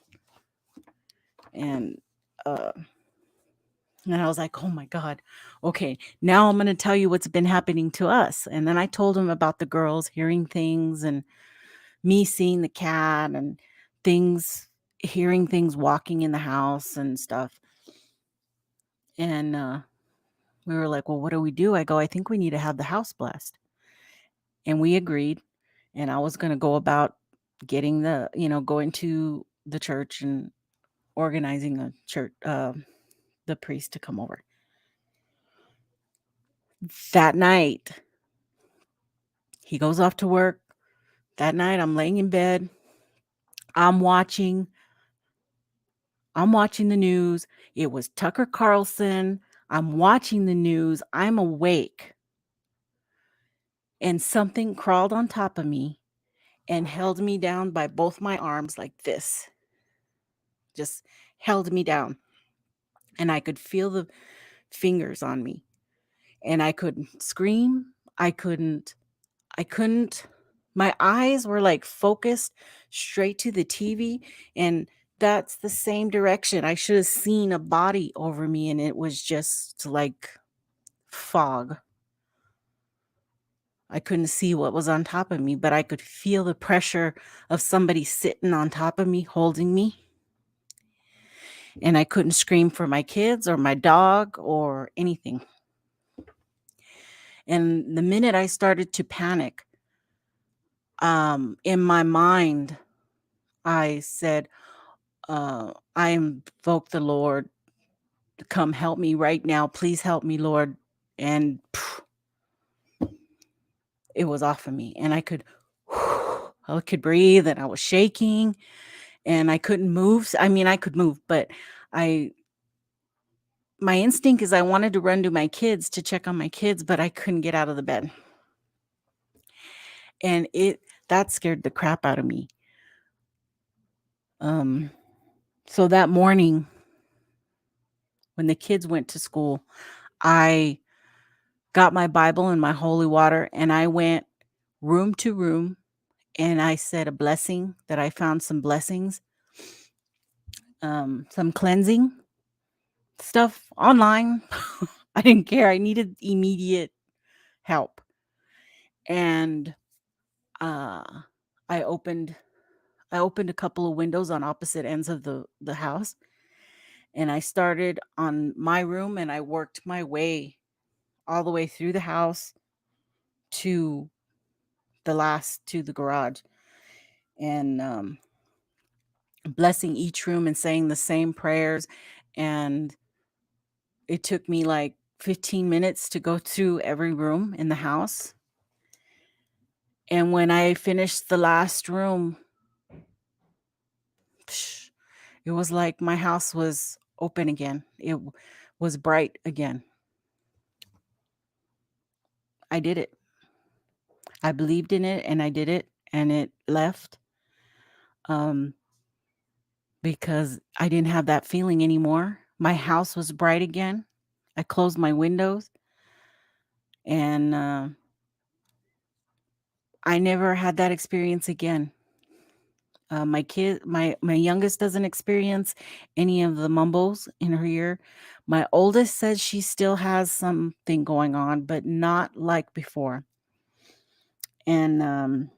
And and I was like, oh my God, okay, now I'm going to tell you what's been happening to us. And then I told him about the girls hearing things, and me seeing the cat, and hearing things walking in the house and stuff. And we were like, well, what do we do? I go, I think we need to have the house blessed. And we agreed. And I was going to go about getting going to the church and organizing a church, the priest to come over. That night, He goes off to work. That night, I'm laying in bed. I'm watching I'm watching the news. It was Tucker Carlson. I'm watching the news. I'm awake, and something crawled on top of me and held me down by both my arms like this, just held me down. And I could feel the fingers on me, and I couldn't scream. I couldn't, I couldn't, my eyes were like focused straight to the TV, and that's the same direction. I should have seen a body over me, and it was just like fog. I couldn't see what was on top of me, but I could feel the pressure of somebody sitting on top of me, holding me. And I couldn't scream for my kids or my dog or anything. And the minute I started to panic, in my mind, I said, I invoke the Lord to come help me right now. Please help me, Lord. And it was off of me. And I could breathe, and I was shaking, and I couldn't move. I mean, I could move, but I my instinct is I wanted to run to my kids to check on my kids, but I couldn't get out of the bed. And that scared the crap out of me. Um, so that morning when the kids went to school, I got my Bible and my holy water, and I went room to room, and I said a blessing, that I found some blessings, some cleansing stuff online. I didn't care. I needed immediate help. And uh I opened I opened a couple of windows on opposite ends of the house, and I started on my room, and I worked my way all the way through the house to to the garage, and blessing each room and saying the same prayers. And it took me like 15 minutes to go through every room in the house. And when I finished the last room, psh, it was like my house was open again. Was bright again. I did it. I believed in it, and I did it, and it left, um, because I didn't have that feeling anymore. My house was bright again. I closed my windows, and I never had that experience again. My youngest doesn't experience any of the mumbles in her ear. My oldest says she still has something going on, but not like before. And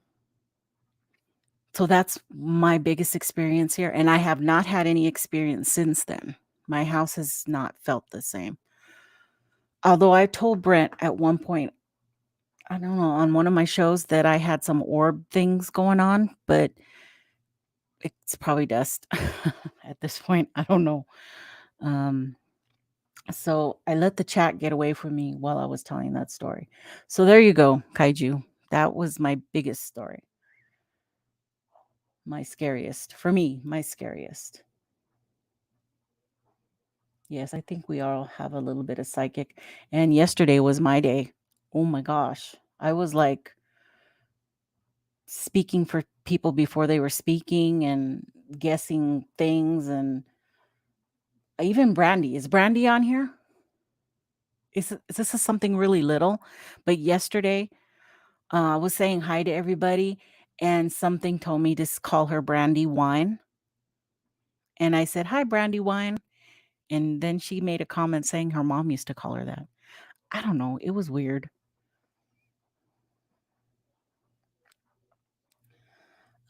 so that's my biggest experience here, and I have not had any experience since then. My house has not felt the same. Although I told Brent at one point, I don't know, on one of my shows, that I had some orb things going on, but it's probably dust at this point. I don't know. Um, so I let the chat get away from me while I was telling that story. So there you go, Kaiju. That was my biggest story. My scariest. For me, my scariest. Yes, I think we all have a little bit of psychic. And yesterday was my day. Oh my gosh. I was like speaking for people before they were speaking, and guessing things, and even Brandy. Is Brandy on here? Is this something really little? But yesterday, I was saying hi to everybody, and something told me to call her Brandy Wine. And I said, "Hi, Brandy Wine." And then she made a comment saying her mom used to call her that. I don't know. It was weird.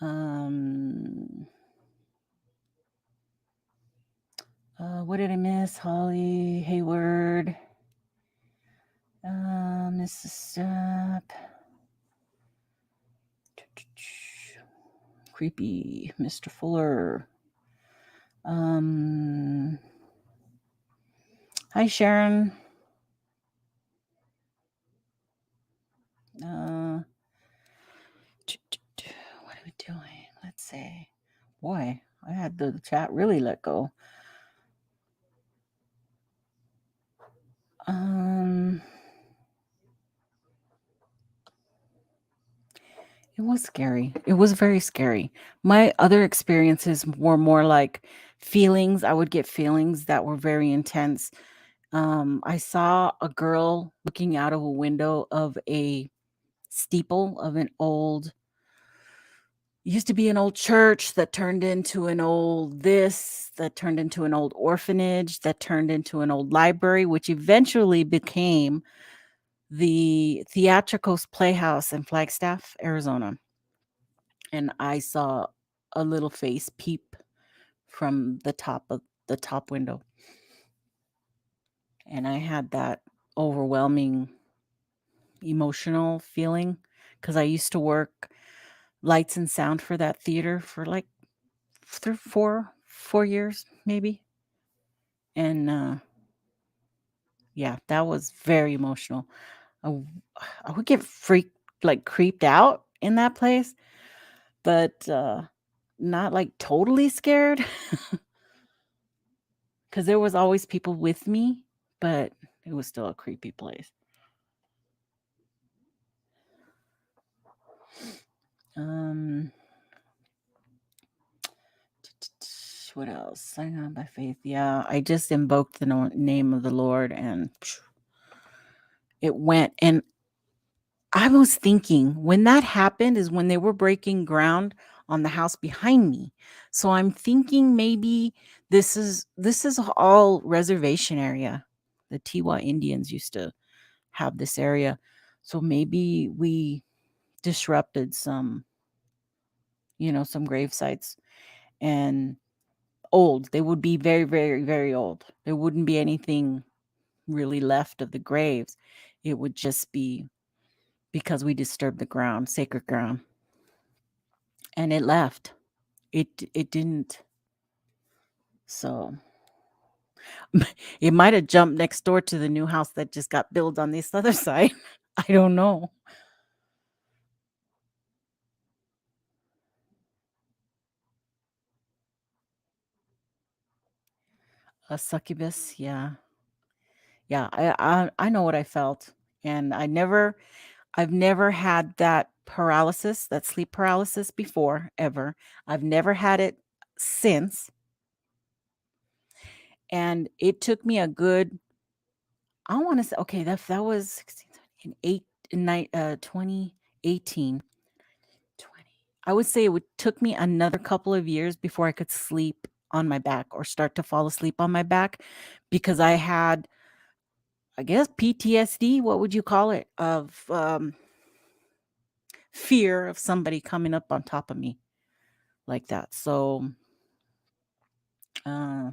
Um, what did I miss? Holly Hayward, Mrs. Step, creepy Mr. Fuller. Um, Hi, Sharon. Uh, doing? Let's see. Boy, I had the chat really let go. Um, it was scary. It was very scary. My other experiences were more like feelings. I would get feelings that were very intense. I saw a girl looking out of a window of a steeple of an old used to be an old church that turned into an old this, that turned into an old orphanage, that turned into an old library, which eventually became the Theatricals Playhouse in Flagstaff, Arizona. And I saw a little face peep from the top window. And I had that overwhelming emotional feeling because I used to work lights and sound for that theater for like 4 years maybe. And yeah, that was very emotional. I, w- I would get freaked, like creeped out in that place, but not like totally scared because there was always people with me, but it was still a creepy place. Um, what else? Sign on by faith. Yeah, I just invoked the name of the Lord and it went. And I was thinking when that happened is when they were breaking ground on the house behind me. So I'm thinking maybe this is all reservation area. The Tiwa Indians used to have this area. So maybe we disrupted some grave sites and old. They would be very, very, very old. There wouldn't be anything really left of the graves. It would just be because we disturbed the ground, sacred ground. And it left. It didn't. So it might have jumped next door to the new house that just got built on this other side. I don't know. A succubus, yeah. Yeah, I know what I felt. And I've never had that paralysis, that sleep paralysis before ever. I've never had it since. And it took me a good I want to say okay, that was 16, 17, 8 in 2018. 20. I would say it would took me another couple of years before I could sleep on my back or start to fall asleep on my back because I had, I guess, PTSD. What would you call it? Of fear of somebody coming up on top of me like that. So, uh,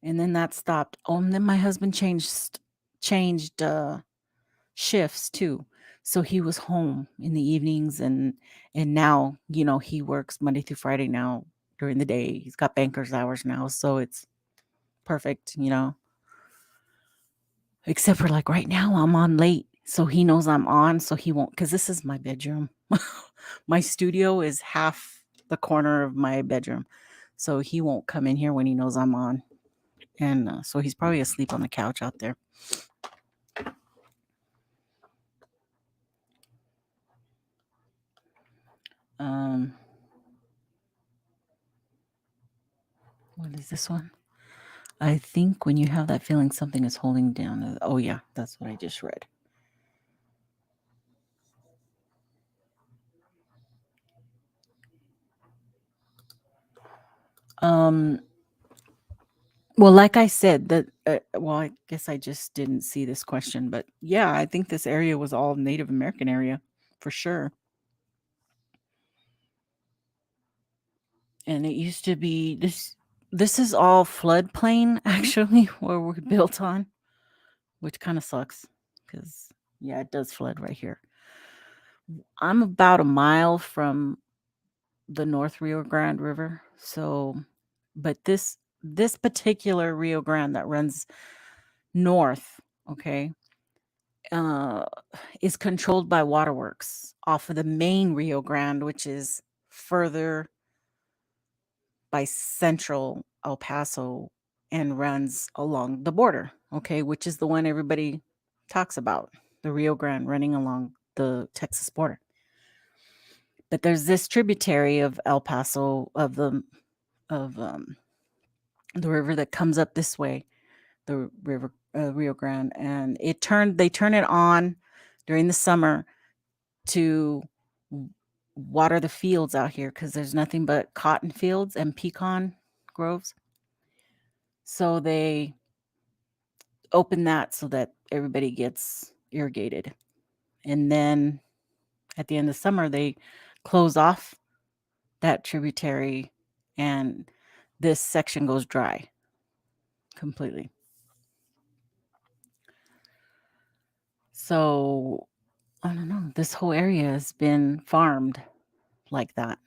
and then that stopped. Oh, and then my husband changed shifts too. So he was home in the evenings and now, he works Monday through Friday now during the day. He's got banker's hours now, so it's perfect. Except for like right now I'm on late. So he knows I'm on, so he won't cuz this is my bedroom. My studio is half the corner of my bedroom. So he won't come in here when he knows I'm on. And so he's probably asleep on the couch out there. Um what is this one? I think when you have that feeling something is holding down. Oh yeah, that's what I just read. Um well, like I said, well, I guess I just didn't see this question, but yeah, I think this area was all Native American area for sure. And it used to be this is all floodplain actually where we're built on, which kind of sucks cuz yeah, it does flood right here. I'm about a mile from the North Rio Grande River. So, but this particular Rio Grande that runs north, okay, uh, is controlled by waterworks off of the main Rio Grande, which is further by central El Paso and runs along the border, okay, which is the one everybody talks about, the Rio Grande running along the Texas border. But there's this tributary of El Paso of the river that comes up this way, the river Rio Grande, and they turn it on during the summer to water the fields out here because there's nothing but cotton fields and pecan groves. So they open that so that everybody gets irrigated. And then at the end of summer, they close off that tributary and this section goes dry completely. So I don't know. This whole area has been farmed like that.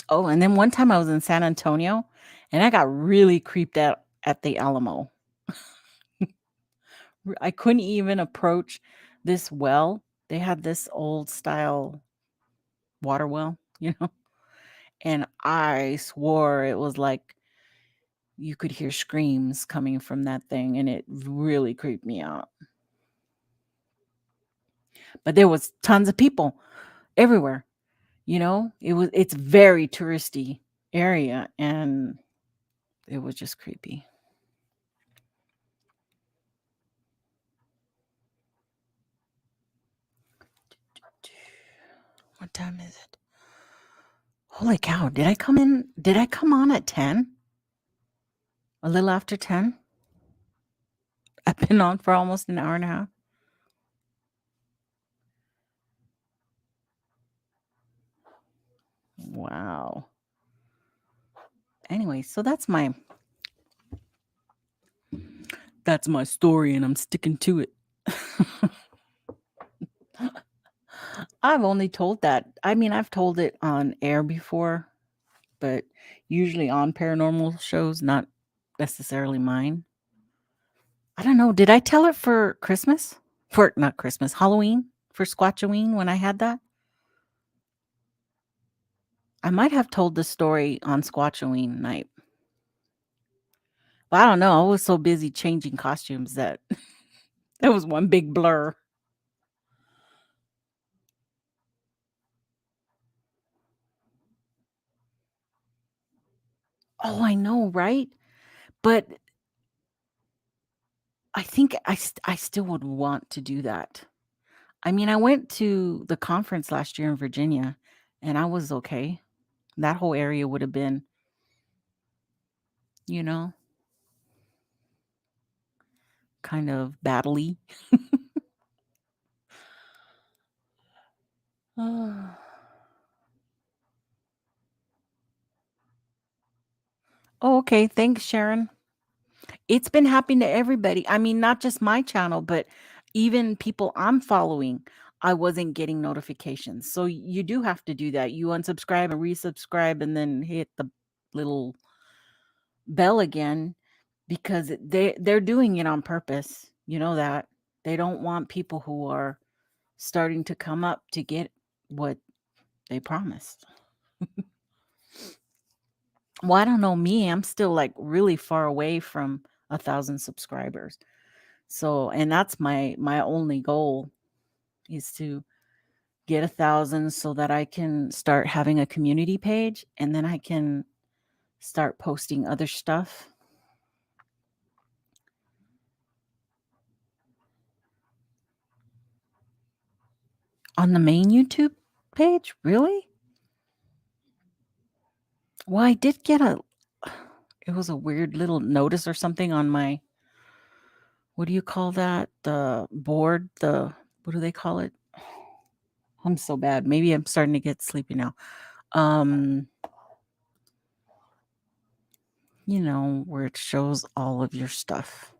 Oh, and then one time I was in San Antonio and I got really creeped out at the Alamo. I couldn't even approach this well. They had this old style water well, and I swore it was like you could hear screams coming from that thing, and it really creeped me out. But there was tons of people everywhere. It's very touristy area, and it was just creepy. What time is it? Holy cow, did I come on at 10? A little after 10? I've been on for almost an hour and a half. Wow. Anyway, so that's my story and I'm sticking to it. I've only told that. I mean, I've told it on air before, but usually on paranormal shows, not necessarily mine. I don't know. Did I tell it for Christmas? For not Christmas, Halloween? For Squatchoween when I had that? I might have told the story on Squatchoween night. But I don't know. I was so busy changing costumes that it was one big blur. Oh, I know, right? But I think I still would want to do that. I mean, I went to the conference last year in Virginia and I was okay. That whole area would have been, you know, kind of battley. Oh, okay. Thanks, Sharon. It's been happening to everybody. I mean, not just my channel, but even people I'm following. I wasn't getting notifications. So you do have to do that. You unsubscribe and resubscribe and then hit the little bell again because they're doing it on purpose. You know that. They don't want people who are starting to come up to get what they promised. Well, I don't know me. I'm still like really far away from 1,000 subscribers. So, and that's my only goal is to get 1,000 so that I can start having a community page and then I can start posting other stuff. On the main YouTube page? Really? Well, I did get it was a weird little notice or something on my, what do you call that? The board, what do they call it? I'm so bad. Maybe I'm starting to get sleepy now. Um, where it shows all of your stuff.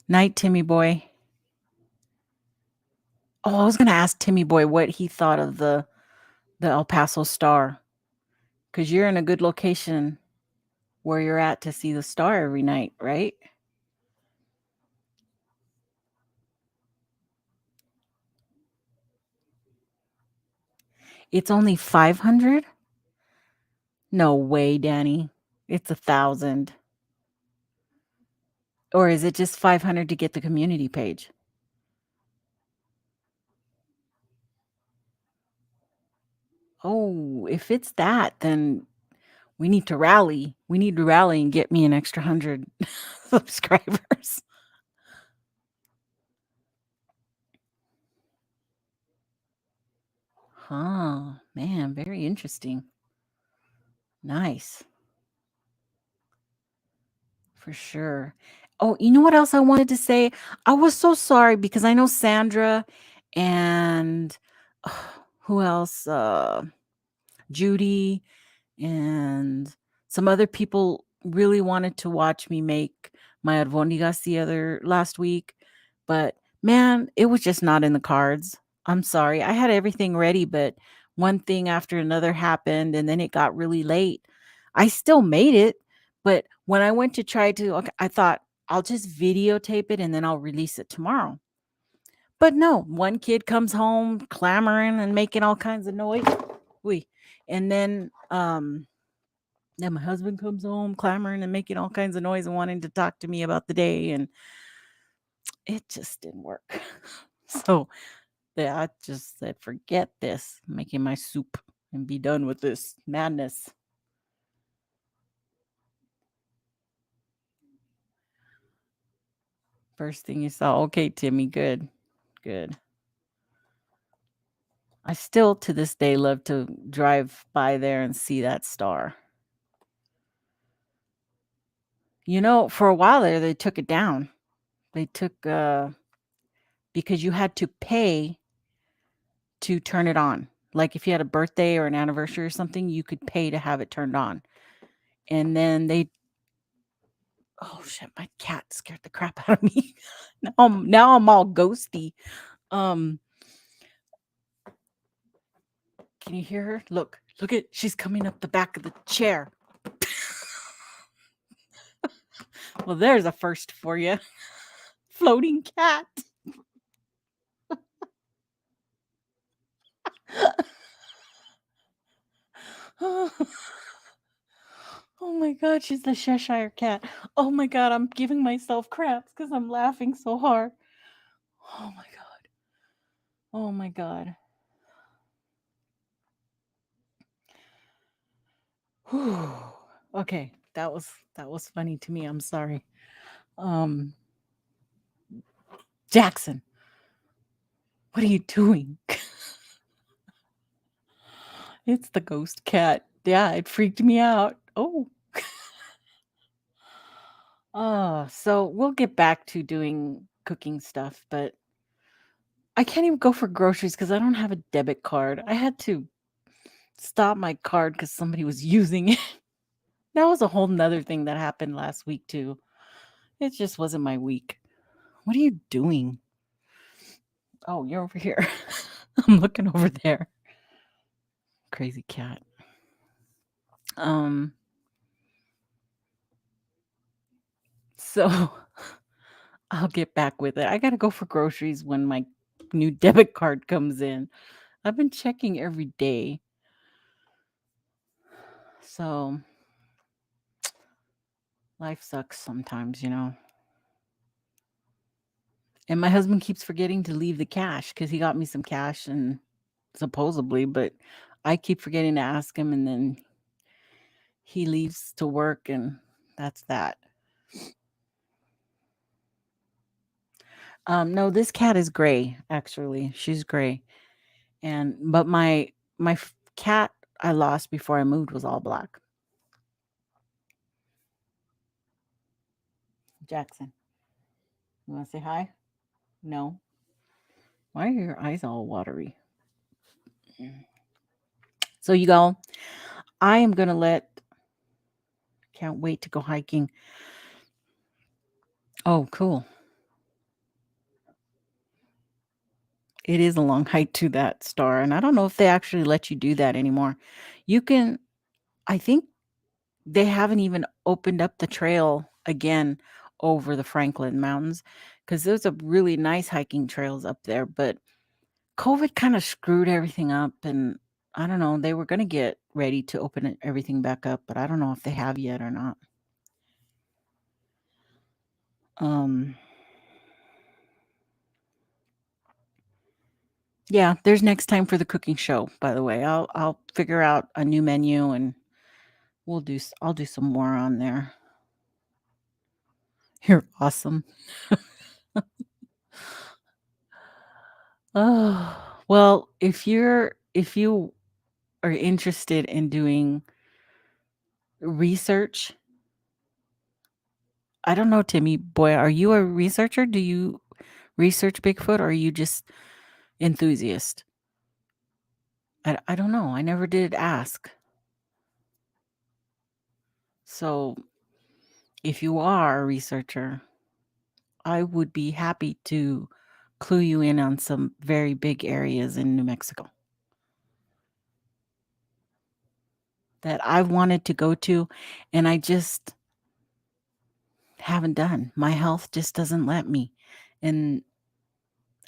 Night, Timmy boy. Oh, I was gonna ask Timmy boy what he thought of the the El Paso Star, because you're in a good location where you're at to see the star every night, right? It's only 500? No way, Danny. It's 1,000. Or is it just 500 to get the community page? Oh, if it's that, then we need to rally. We need to rally and get me an extra 100 subscribers. Huh, man, very interesting. Nice. For sure. Oh, you know what else I wanted to say? I was so sorry because I know Sandra and who else? Judy and some other people really wanted to watch me make my albóndigas the other last week, but man, it was just not in the cards. I'm sorry. I had everything ready, but one thing after another happened and then it got really late. I still made it, but when I went to try to, okay, I thought I'll just videotape it and then I'll release it tomorrow. But no, one kid comes home clamoring and making all kinds of noise. We and then my husband comes home clamoring and making all kinds of noise and wanting to talk to me about the day, and it just didn't work. So yeah, I just said, forget this, I'm making my soup and be done with this madness. First thing you saw, okay, Timmy, good, good. I still to this day love to drive by there and see that star. For a while there, they took it down. They took because you had to pay to turn it on. Like if you had a birthday or an anniversary or something, you could pay to have it turned on. And then oh shit, my cat scared the crap out of me. Now I'm all ghosty. Um, can you hear her? Look at she's coming up the back of the chair. Well, there's a first for you. Floating cat. Oh my god, she's the Cheshire cat. Oh my god, I'm giving myself cramps because I'm laughing so hard. Oh my god. Oh my god. Whew. Okay, that was funny to me. I'm sorry. Um, Jackson, what are you doing? It's the ghost cat. Yeah, it freaked me out. Oh. So we'll get back to doing cooking stuff, but I can't even go for groceries because I don't have a debit card. I had to stop my card because somebody was using it. That was a whole nother thing that happened last week too. It just wasn't my week. What are you doing? Oh, you're over here. I'm looking over there. Crazy cat. Um, so I'll get back with it. I gotta go for groceries when my new debit card comes in. I've been checking every day. So life sucks sometimes. And my husband keeps forgetting to leave the cash because he got me some cash and supposedly, but I keep forgetting to ask him and then he leaves to work and that's that. No, this cat is gray, actually. She's gray. But my cat I lost before I moved was all black. Jackson, you want to say hi? No. Why are your eyes all watery? So you go. I am gonna can't wait to go hiking. Oh, cool. It is a long hike to that star, and I don't know if they actually let you do that anymore. You can I think they haven't even opened up the trail again over the Franklin Mountains because there's a really nice hiking trails up there, but COVID kind of screwed everything up, and I don't know, they were gonna get ready to open everything back up, but I don't know if they have yet or not. Um, yeah, there's next time for the cooking show, by the way. I'll figure out a new menu and I'll do some more on there. You're awesome. Oh, well, if you are interested in doing research, I don't know, Timmy boy, are you a researcher? Do you research Bigfoot or are you just enthusiast? I don't know. I never did ask. So if you are a researcher, I would be happy to clue you in on some very big areas in New Mexico that I've wanted to go to and I just haven't done. My health just doesn't let me. And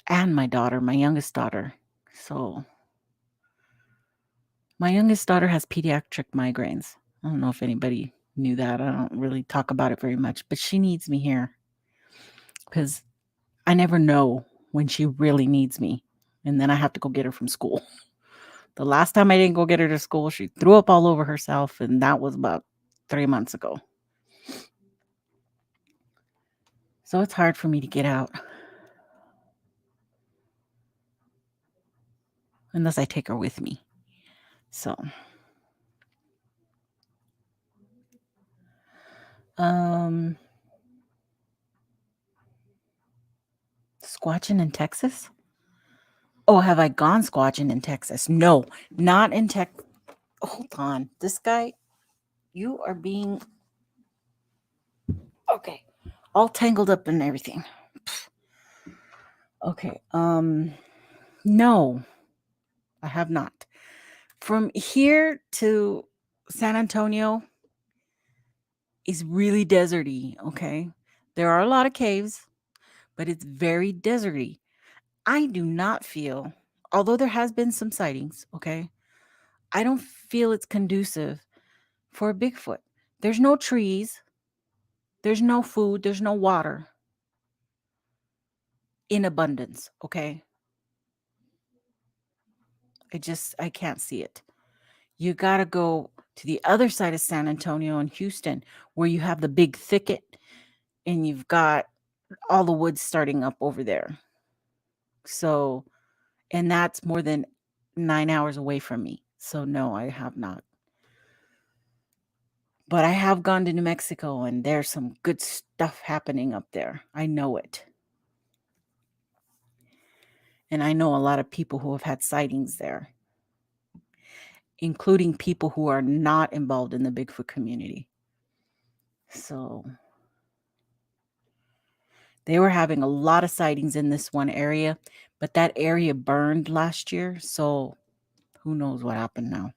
my daughter, my youngest daughter. So my youngest daughter has pediatric migraines. I don't know if anybody knew that. I don't really talk about it very much, but she needs me here because I never know when she really needs me. And then I have to go get her from school. The last time I didn't go get her to school, she threw up all over herself, and that was about 3 months ago. So it's hard for me to get out unless I take her with me. So, um, squatching in Texas? Oh, have I gone squatching in Texas? No, not in Texas. Hold on. This guy, you are being okay. All tangled up and everything. Okay. No, I have not. From here to San Antonio is really deserty, okay? There are a lot of caves, but it's very deserty. I do not feel, although there has been some sightings, okay? I don't feel it's conducive for a Bigfoot. There's no trees, there's no food, there's no water in abundance, okay? I can't see it. You got to go to the other side of San Antonio and Houston where you have the big thicket and you've got all the woods starting up over there. So, and that's more than 9 hours away from me. So no, I have not. But I have gone to New Mexico and there's some good stuff happening up there. I know it. And I know a lot of people who have had sightings there, including people who are not involved in the Bigfoot community. So they were having a lot of sightings in this one area, but that area burned last year. So who knows what happened now.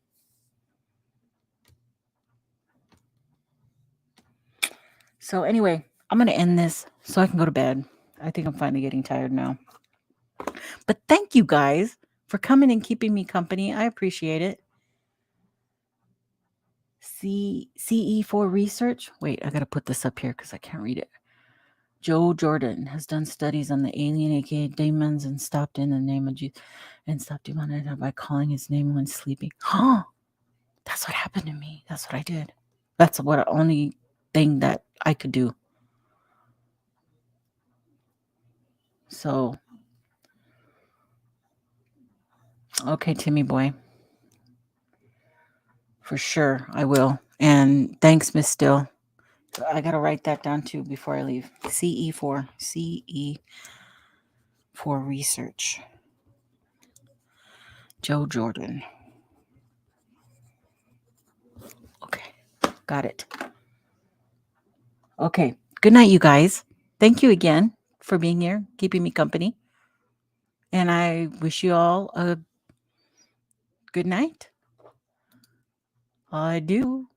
So anyway, I'm going to end this so I can go to bed. I think I'm finally getting tired now. But thank you guys for coming and keeping me company. I appreciate it. CE4 research. Wait, I got to put this up here because I can't read it. Joe Jordan has done studies on the alien, aka demons, and stopped in the name of Jesus and stopped demonizing by calling his name when sleeping. Huh? That's what happened to me. That's what I did. That's what only thing that I could do. So, okay, Timmy boy. For sure, I will. And thanks, Miss Still. I got to write that down too before I leave. CE4 research. Joe Jordan. Okay, got it. Okay, good night, you guys. Thank you again for being here, keeping me company. And I wish you all a good night. I do.